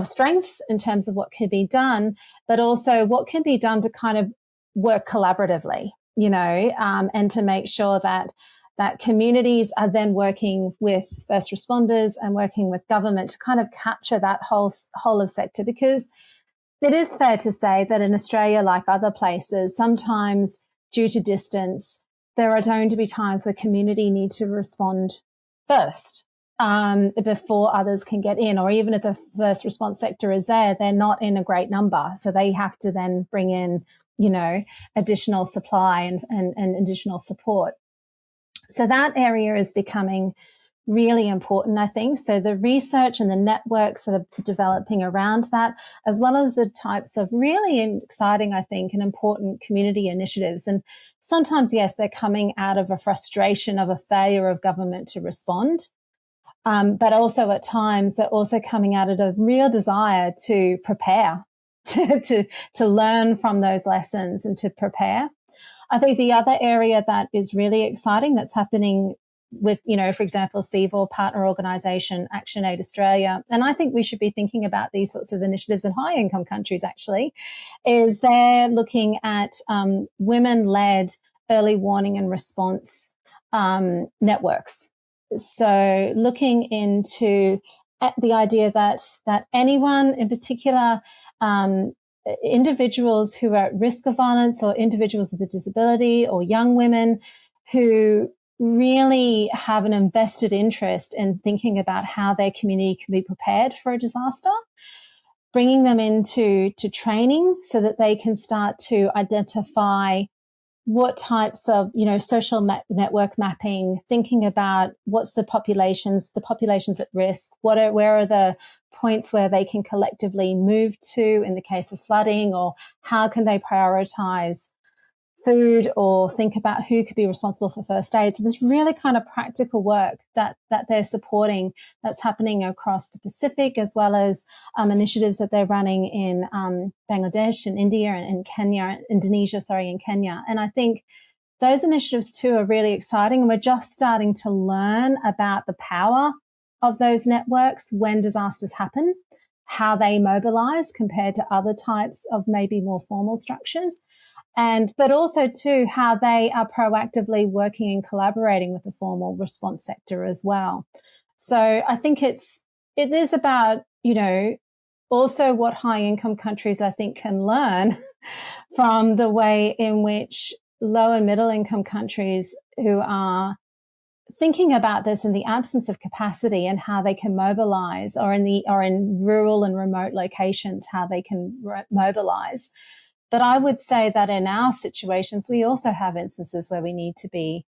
strengths in terms of what can be done, but also what can be done to kind of work collaboratively, and to make sure that communities are then working with first responders and working with government to kind of capture that whole of sector, because it is fair to say that in Australia, like other places, sometimes due to distance, there are going to be times where community need to respond first before others can get in, or even if the first response sector is there, they're not in a great number. So they have to then bring in, additional supply and additional support. So that area is becoming really important, I think. So the research and the networks that are developing around that, as well as the types of really exciting, I think, and important community initiatives. And sometimes, yes, they're coming out of a frustration of a failure of government to respond. But also at times they're also coming out of a real desire to prepare, to learn from those lessons and to prepare. I think the other area that is really exciting that's happening with, for example, CEVAW, partner organisation, ActionAid Australia, and I think we should be thinking about these sorts of initiatives in high-income countries actually, is they're looking at women-led early warning and response networks. So looking into the idea that anyone, in particular, individuals who are at risk of violence or individuals with a disability or young women who really have an invested interest in thinking about how their community can be prepared for a disaster, bringing them into training so that they can start to identify what types of, social network mapping, thinking about what's the populations at risk, where are the points where they can collectively move to in the case of flooding, or how can they prioritize food or think about who could be responsible for first aid. So there's really kind of practical work that they're supporting that's happening across the Pacific, as well as initiatives that they're running in Bangladesh and India and Indonesia and Kenya. And I think those initiatives too are really exciting. And we're just starting to learn about the power of those networks when disasters happen, how they mobilize compared to other types of maybe more formal structures. But also too, how they are proactively working and collaborating with the formal response sector as well. So I think it is about, also what high income countries I think can learn from the way in which low and middle income countries who are thinking about this in the absence of capacity and how they can mobilize, or in rural and remote locations, how they can mobilize. But I would say that in our situations, we also have instances where we need to be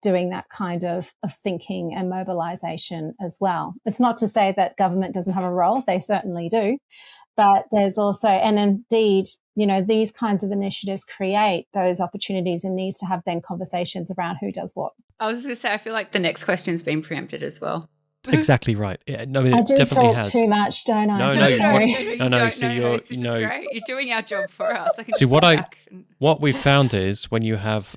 doing that kind of thinking and mobilization as well. It's not to say that government doesn't have a role. They certainly do. But there's also, and indeed, these kinds of initiatives create those opportunities and needs to have then conversations around who does what. I was going to say, I feel like the next question's been preempted as well. Exactly right. Yeah, I mean, I it do definitely talk has. too much, don't I? No, No. So this is great. You're doing our job for us. See, what we've found is when you have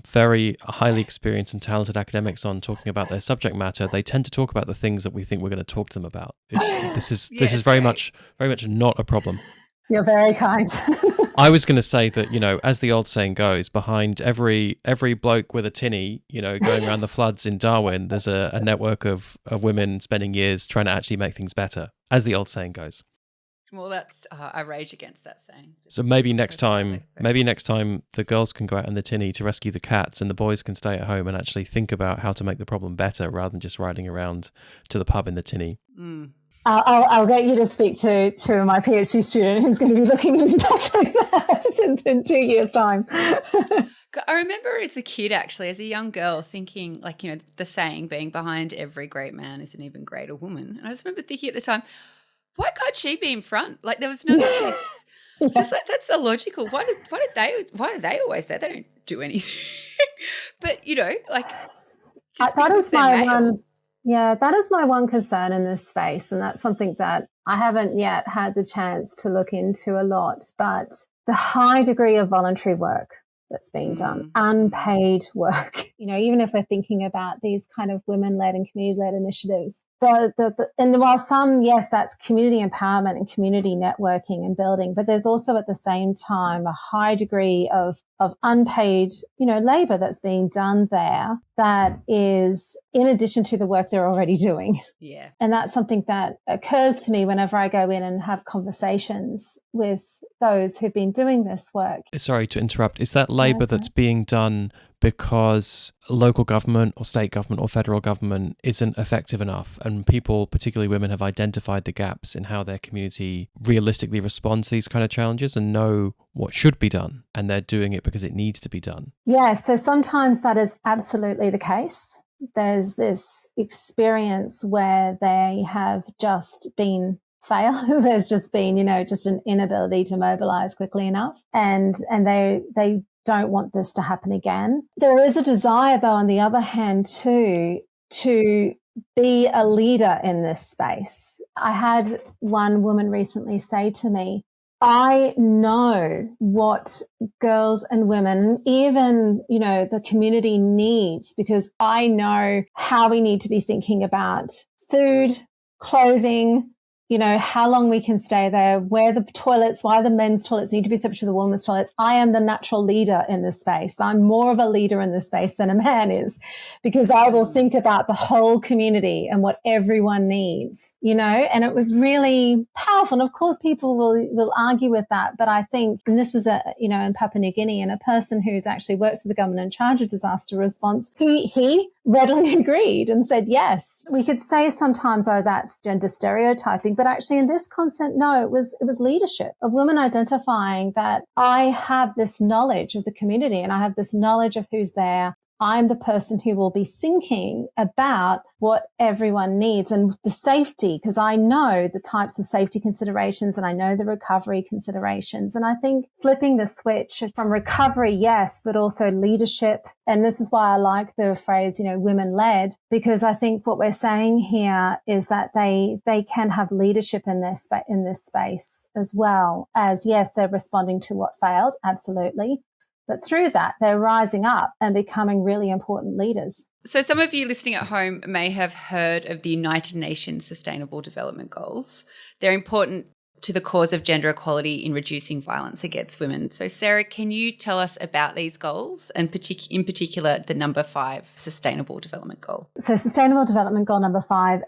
very highly experienced and talented academics on talking about their subject matter, they tend to talk about the things that we think we're going to talk to them about. This is very much not a problem. You're very kind. I was going to say that, as the old saying goes, behind every bloke with a tinny, going around the floods in Darwin, there's a network of women spending years trying to actually make things better, as the old saying goes. Well, that's I rage against that saying. So maybe next time the girls can go out in the tinny to rescue the cats, and the boys can stay at home and actually think about how to make the problem better, rather than just riding around to the pub in the tinny. Mm. I'll get you to speak to my PhD student who's going to be looking at exactly that in 2 years' time. I remember as a kid, actually, as a young girl, thinking, like, you know, the saying, being behind every great man is an even greater woman. And I just remember thinking at the time, why can't she be in front? Like, there was none of this. It's just like, that's illogical. Why are they always there? They don't do anything. But, you know, like, just that because is my they're male. one. Yeah, that is my one concern in this space. And that's something that I haven't yet had the chance to look into a lot. But the high degree of voluntary work that's being done, unpaid work, you know, even if we're thinking about these kind of women-led and community-led initiatives, and while some, yes, that's community empowerment and community networking and building, but there's also at the same time a high degree of unpaid, you know, labor that's being done there that is in addition to the work they're already doing. Yeah. And that's something that occurs to me whenever I go in and have conversations with those who've been doing this work. Sorry to interrupt. Is that labour that's being done because local government or state government or federal government isn't effective enough, and people, particularly women, have identified the gaps in how their community realistically responds to these kind of challenges and know what should be done, and they're doing it because it needs to be done? Yeah, so sometimes that is absolutely the case. There's this experience where they have just been fail. There's just been, you know, just an inability to mobilize quickly enough, and they don't want this to happen again. There is a desire, though, on the other hand, to be a leader in this space. I had one woman recently say to me, I know what girls and women, and even, you know, the community needs, because I know how we need to be thinking about food, clothing, you know, how long we can stay there, where the toilets, why the men's toilets need to be separate from the women's toilets. I am the natural leader in this space. I'm more of a leader in this space than a man is, because I will think about the whole community and what everyone needs, you know, and it was really powerful. And of course, people will argue with that. But I think, and this was you know, in Papua New Guinea, and a person who's actually works for the government in charge of disaster response, he readily agreed and said, yes. We could say sometimes, oh, that's gender stereotyping, but actually in this concept, no, it was leadership of women identifying that I have this knowledge of the community and I have this knowledge of who's there. I'm the person who will be thinking about what everyone needs and the safety, because I know the types of safety considerations and I know the recovery considerations. And I think flipping the switch from recovery, yes, but also leadership. And this is why I like the phrase, you know, women led, because I think what we're saying here is that they can have leadership in this space as well as, yes, they're responding to what failed. Absolutely. But through that, they're rising up and becoming really important leaders. So some of you listening at home may have heard of the United Nations Sustainable Development Goals. They're important to the cause of gender equality in reducing violence against women. So Sarah, can you tell us about these goals and in particular the number 5 Sustainable Development Goal? So Sustainable Development Goal number 5,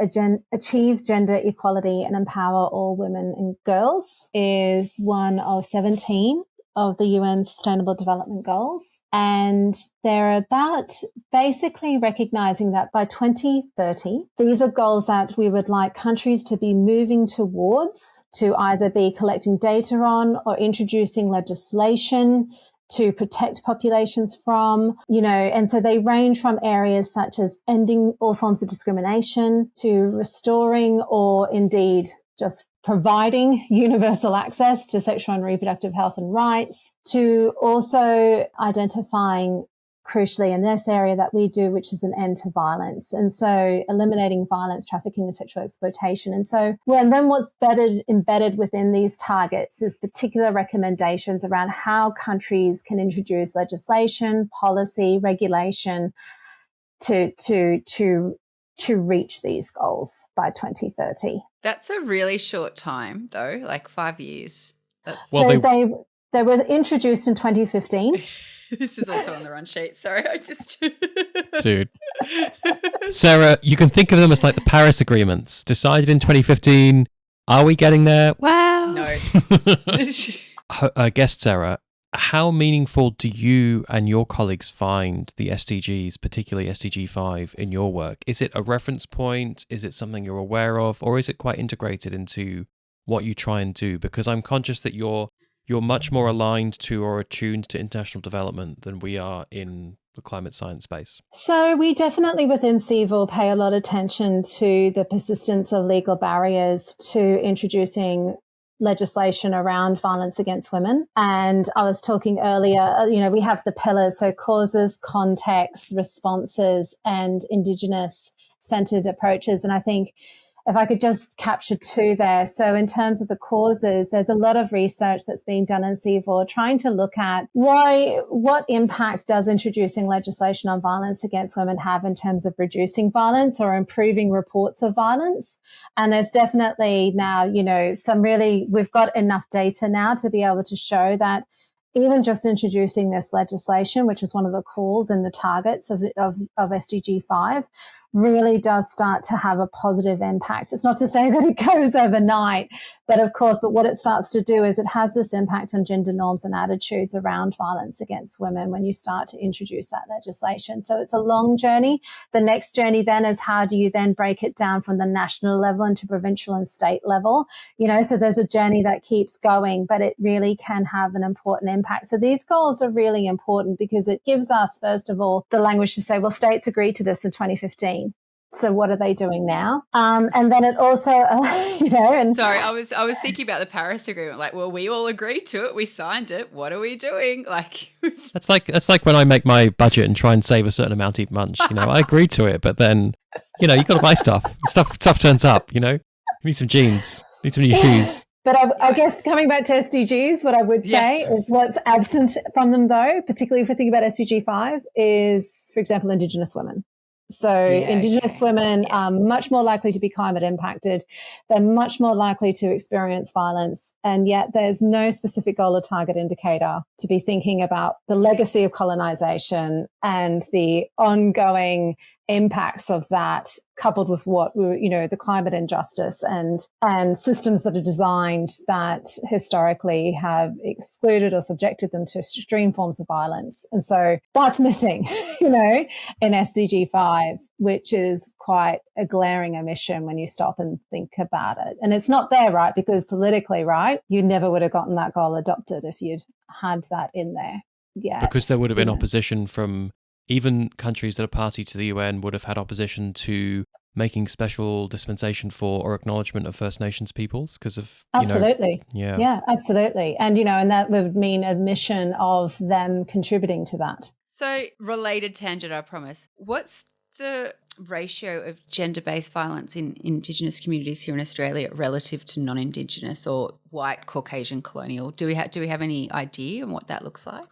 achieve gender equality and empower all women and girls, is one of 17 of the UN Sustainable Development Goals. And they're about basically recognizing that by 2030, these are goals that we would like countries to be moving towards, to either be collecting data on or introducing legislation to protect populations from, you know, and so they range from areas such as ending all forms of discrimination to restoring or indeed just providing universal access to sexual and reproductive health and rights, to also identifying, crucially in this area that we do, which is an end to violence. And so eliminating violence, trafficking and sexual exploitation. And so then what's embedded within these targets is particular recommendations around how countries can introduce legislation, policy, regulation to reach these goals by 2030. That's a really short time, though, like 5 years. They were introduced in 2015. This is also on the run sheet. Sorry, I just... Dude. Sarah, you can think of them as like the Paris Agreements, decided in 2015. Are we getting there? Wow. No. Guest Sarah, how meaningful do you and your colleagues find the SDGs, particularly SDG 5, in your work? Is it a reference point? Is it something you're aware of? Or is it quite integrated into what you try and do? Because I'm conscious that you're you're much more aligned to or attuned to international development than we are in the climate science space? So we definitely within CEVAW pay a lot of attention to the persistence of legal barriers to introducing legislation around violence against women. And I was talking earlier, we have the pillars, so causes, context, responses, and Indigenous centered approaches. And I think if I could just capture two there. So in terms of the causes, there's a lot of research that's being done in CEVAW trying to look at what impact does introducing legislation on violence against women have in terms of reducing violence or improving reports of violence. And there's definitely now, we've got enough data now to be able to show that even just introducing this legislation, which is one of the calls and the targets of SDG 5, really does start to have a positive impact. It's not to say that it goes overnight, but what it starts to do is it has this impact on gender norms and attitudes around violence against women when you start to introduce that legislation. So it's a long journey. The next journey then is how do you then break it down from the national level into provincial and state level? So there's a journey that keeps going, but it really can have an important impact. So these goals are really important because it gives us, first of all, the language to say, well, states agreed to this in 2015. So what are they doing now? And then it also, Sorry, I was thinking about the Paris Agreement. Like, well, we all agreed to it. We signed it. What are we doing? Like, that's like when I make my budget and try and save a certain amount each month. I agreed to it, but then, you got to buy stuff. Stuff turns up. You need some jeans. Need some new shoes. But I guess coming back to SDGs, what I would say is what's absent from them, though, particularly if we think about SDG 5, is, for example, Indigenous women. So Indigenous women are much more likely to be climate impacted. They're much more likely to experience violence. And yet there's no specific goal or target indicator to be thinking about the legacy of colonization and the ongoing impacts of that, coupled with the climate injustice and systems that are designed that historically have excluded or subjected them to extreme forms of violence. And so that's missing, in SDG 5, which is quite a glaring omission when you stop and think about it. And it's not there, right? Because politically, right, you never would have gotten that goal adopted if you'd had that in there. Yeah. Because there would have been opposition from even countries that are party to the UN would have had opposition to making special dispensation for or acknowledgement of First Nations peoples because of, absolutely. Yeah, absolutely. And, and that would mean admission of them contributing to that. So related tangent, I promise. What's the ratio of gender-based violence in Indigenous communities here in Australia relative to non-Indigenous or white, Caucasian, colonial? Do we have any idea on what that looks like?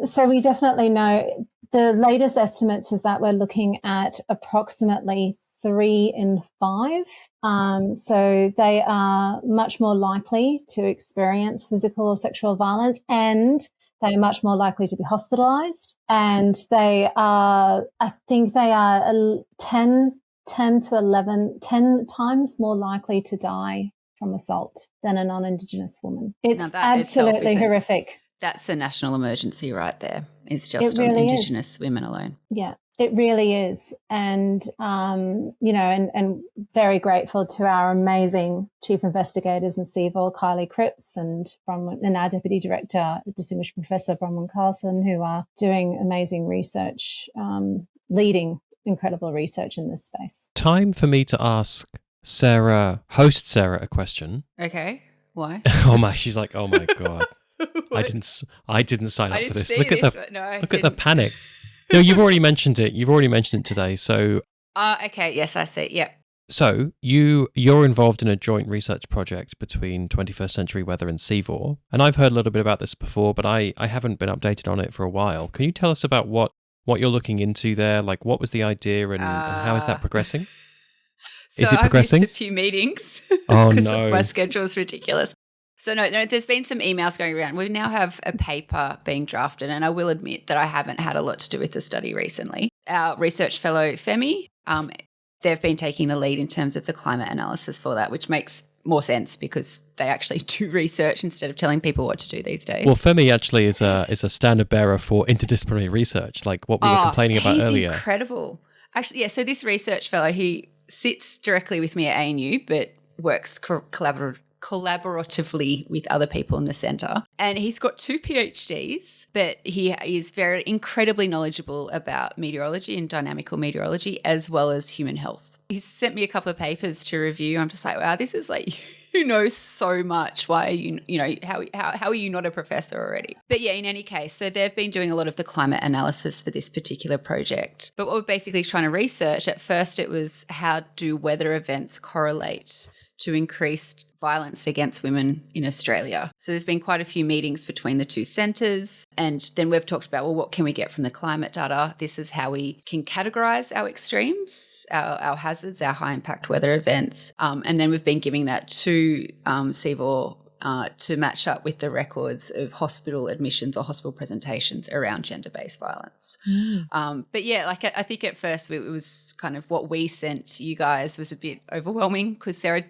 So we definitely know. The latest estimates is that we're looking at approximately 3 in 5. So they are much more likely to experience physical or sexual violence, and they are much more likely to be hospitalized. And they are, I think they are 10 times more likely to die from assault than a non-Indigenous woman. It's absolutely horrific. That's a national emergency right there. It's just on Indigenous women alone. Yeah, it really is. And, and very grateful to our amazing chief investigators in CEVAW, Kylie Cripps, and our deputy director, distinguished Professor Bronwyn Carlson, who are doing amazing research, leading incredible research in this space. Time for me to ask host Sarah, a question. Okay, why? She's like, oh my God. I didn't sign up for this. Look at the panic. No, you've already mentioned it. You've already mentioned it today. So. Okay. Yes, I see. Yep. So you're involved in a joint research project between 21st Century Weather and CEVAW, and I've heard a little bit about this before, but I haven't been updated on it for a while. Can you tell us about what you're looking into there? Like, what was the idea and how is that progressing? Is it progressing? I've missed a few meetings. Oh no, my schedule is ridiculous. So no, there's been some emails going around. We now have a paper being drafted, and I will admit that I haven't had a lot to do with the study recently. Our research fellow, Femi, they've been taking the lead in terms of the climate analysis for that, which makes more sense because they actually do research instead of telling people what to do these days. Well, Femi actually is a standard bearer for interdisciplinary researage, like what we were complaining about earlier. He's incredible. Actually, yeah, so this research fellow, he sits directly with me at ANU, but works collaboratively with other people in the centre. And he's got 2 PhDs, but he is very incredibly knowledgeable about meteorology and dynamical meteorology as well as human health. He's sent me a couple of papers to review. I'm just like, wow, this is like, you know so much. Why are you, how are you not a professor already? But yeah, in any case, so they've been doing a lot of the climate analysis for this particular project. But what we're basically trying to research, at first it was how do weather events correlate to increased violence against women in Australia. So there's been quite a few meetings between the 2 centres, and then we've talked about, well, what can we get from the climate data? This is how we can categorise our extremes, our hazards, our high impact weather events. And then we've been giving that to CEVAW to match up with the records of hospital admissions or hospital presentations around gender-based violence. But yeah, like I think at first it was kind of what we sent you guys was a bit overwhelming because there are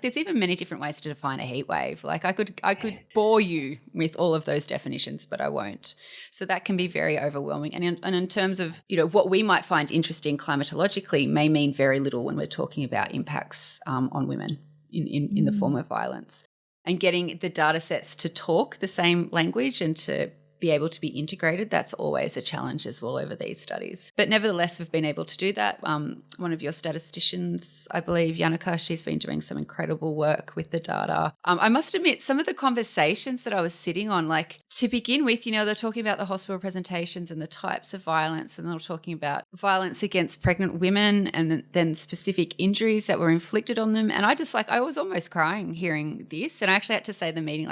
there's even many different ways to define a heat wave. Like I could bore you with all of those definitions, but I won't. So that can be very overwhelming. And in terms of, what we might find interesting climatologically may mean very little when we're talking about impacts on women in the form of violence. And getting the data sets to talk the same language and to be able to be integrated, that's always a challenge as well over these studies. But nevertheless, we've been able to do that. One of your statisticians, I believe, Yannicka, she's been doing some incredible work with the data. I must admit, some of the conversations that I was sitting on, like to begin with, they're talking about the hospital presentations and the types of violence, and they're talking about violence against pregnant women and then specific injuries that were inflicted on them. And I was almost crying hearing this. And I actually had to say in the meeting,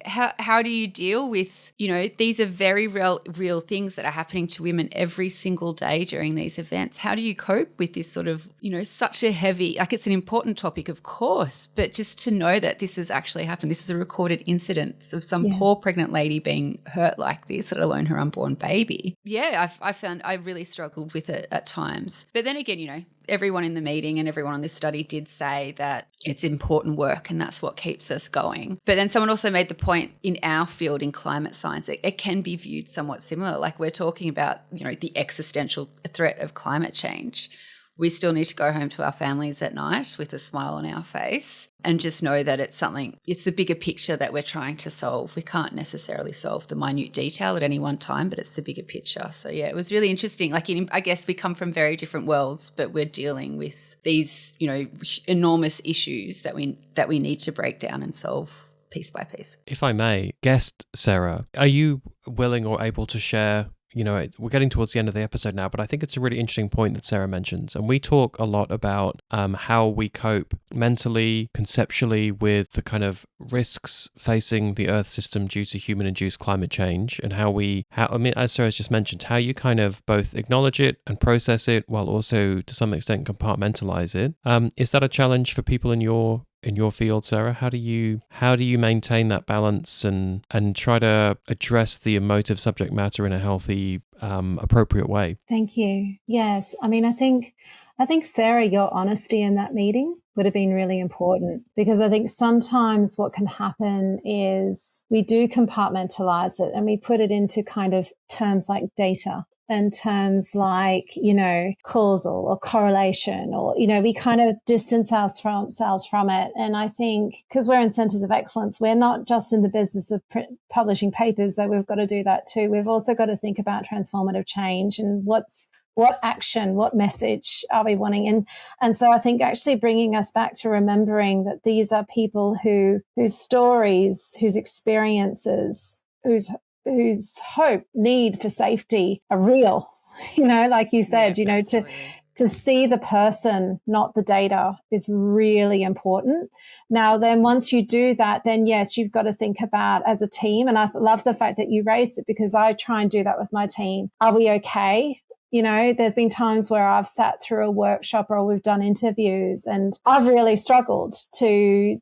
how do you deal with, these are very real things that are happening to women every single day during these events. How do you cope with this sort of, such a heavy, it's an important topic, of course, but just to know that this has actually happened. This is a recorded incident of some poor pregnant lady being hurt like this, let alone her unborn baby. Yeah, I found I really struggled with it at times. But then again, everyone in the meeting and everyone on this study did say that it's important work and that's what keeps us going. But then someone also made the point in our field in climate science, it can be viewed somewhat similar. Like we're talking about, the existential threat of climate change. We still need to go home to our families at night with a smile on our face and just know that it's the bigger picture that we're trying to solve. We can't necessarily solve the minute detail at any one time, but it's the bigger picture. So yeah, it was really interesting. I guess we come from very different worlds, but we're dealing with these, enormous issues that we need to break down and solve piece by piece. If I may, guest Sarah, are you willing or able to share? We're getting towards the end of the episode now, but I think it's a really interesting point that Sarah mentions. And we talk a lot about how we cope mentally, conceptually with the kind of risks facing the Earth system due to human-induced climate change and as Sarah's just mentioned, how you kind of both acknowledge it and process it while also to some extent compartmentalize it. Is that a challenge for people in your field, Sarah? How do you maintain that balance and try to address the emotive subject matter in a healthy, appropriate way? Thank you. Yes. I think Sarah, your honesty in that meeting would have been really important, because I think sometimes what can happen is we do compartmentalize it and we put it into kind of terms like data and terms like, causal or correlation, or, we kind of distance ourselves from it. And I think because we're in centers of excellence, we're not just in the business of publishing papers, though we've got to do that too. We've also got to think about transformative change and what action, what message are we wanting? And so I think actually bringing us back to remembering that these are people whose stories, whose experiences, whose hope, need for safety are real, like you said, to see the person, not the data, is really important. Now, then once you do that, then yes, you've got to think about as a team. And I love the fact that you raised it, because I try and do that with my team. Are we okay? There's been times where I've sat through a workshop or we've done interviews and I've really struggled to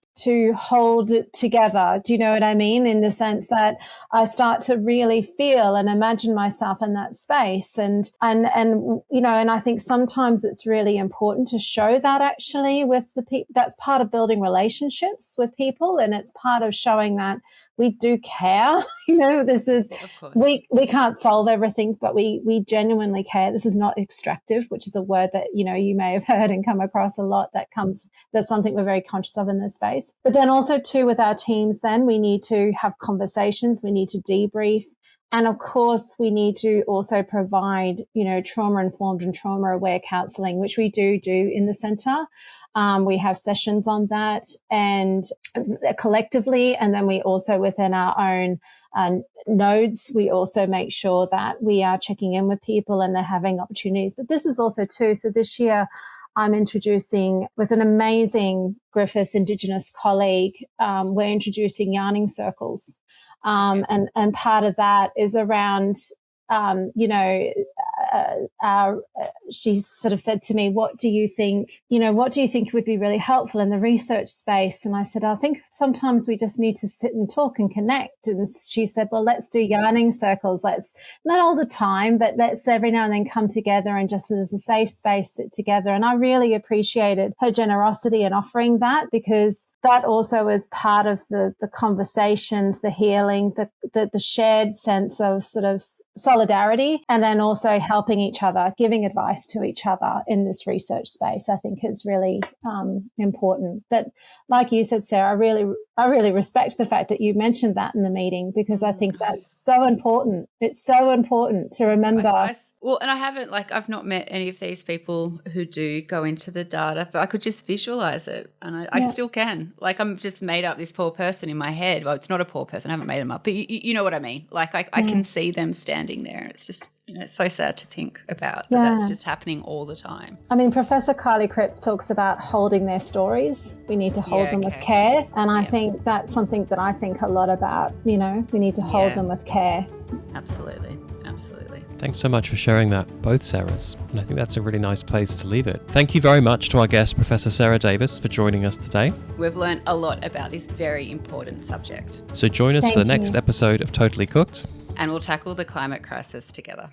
hold it together. Do you know what I mean? In the sense that I start to really feel and imagine myself in that space. And I think sometimes it's really important to show that actually with the people. That's part of building relationships with people. And it's part of showing that we do care. This is, of course. we can't solve everything, but we genuinely care. This is not extractive, which is a word that, you may have heard and come across a lot. That's something we're very conscious of in this space. But then also too, with our teams, then we need to have conversations. We need to debrief. And of course, we need to also provide, trauma-informed and trauma-aware counselling, which we do in the centre. We have sessions on that and collectively, and then we also within our own nodes, we also make sure that we are checking in with people and they're having opportunities. But this is also too, so this year I'm introducing, with an amazing Griffith Indigenous colleague, we're introducing yarning circles. And part of that is around, she sort of said to me, what do you think would be really helpful in the research space? And I said, I think sometimes we just need to sit and talk and connect. And she said, well, let's do yarning circles. Let's, not all the time, but let's every now and then come together and just as a safe space sit together. And I really appreciated her generosity in offering that, because that also is part of the conversations, the healing, the shared sense of sort of solidarity, and then also helping each other, giving advice to each other in this research space, I think is really important. But like you said, Sarah, I really respect the fact that you mentioned that in the meeting, because I think that's so important. It's so important to remember. Well, and I've not met any of these people who do go into the data, but I could just visualize it, and I still can. Like, I'm just made up this poor person in my head. Well, it's not a poor person. I haven't made them up, but you know what I mean? Like, I can see them standing there. It's just, it's so sad to think about that that's just happening all the time. I mean, Professor Kylie Cripps talks about holding their stories. We need to hold them with care. And I think that's something that I think a lot about, we need to hold them with care. Absolutely. Absolutely. Thanks so much for sharing that, both Sarahs. And I think that's a really nice place to leave it. Thank you very much to our guest, Professor Sara Davies, for joining us today. We've learned a lot about this very important subject. So join us for the next episode of Totally Cooked. And we'll tackle the climate crisis together.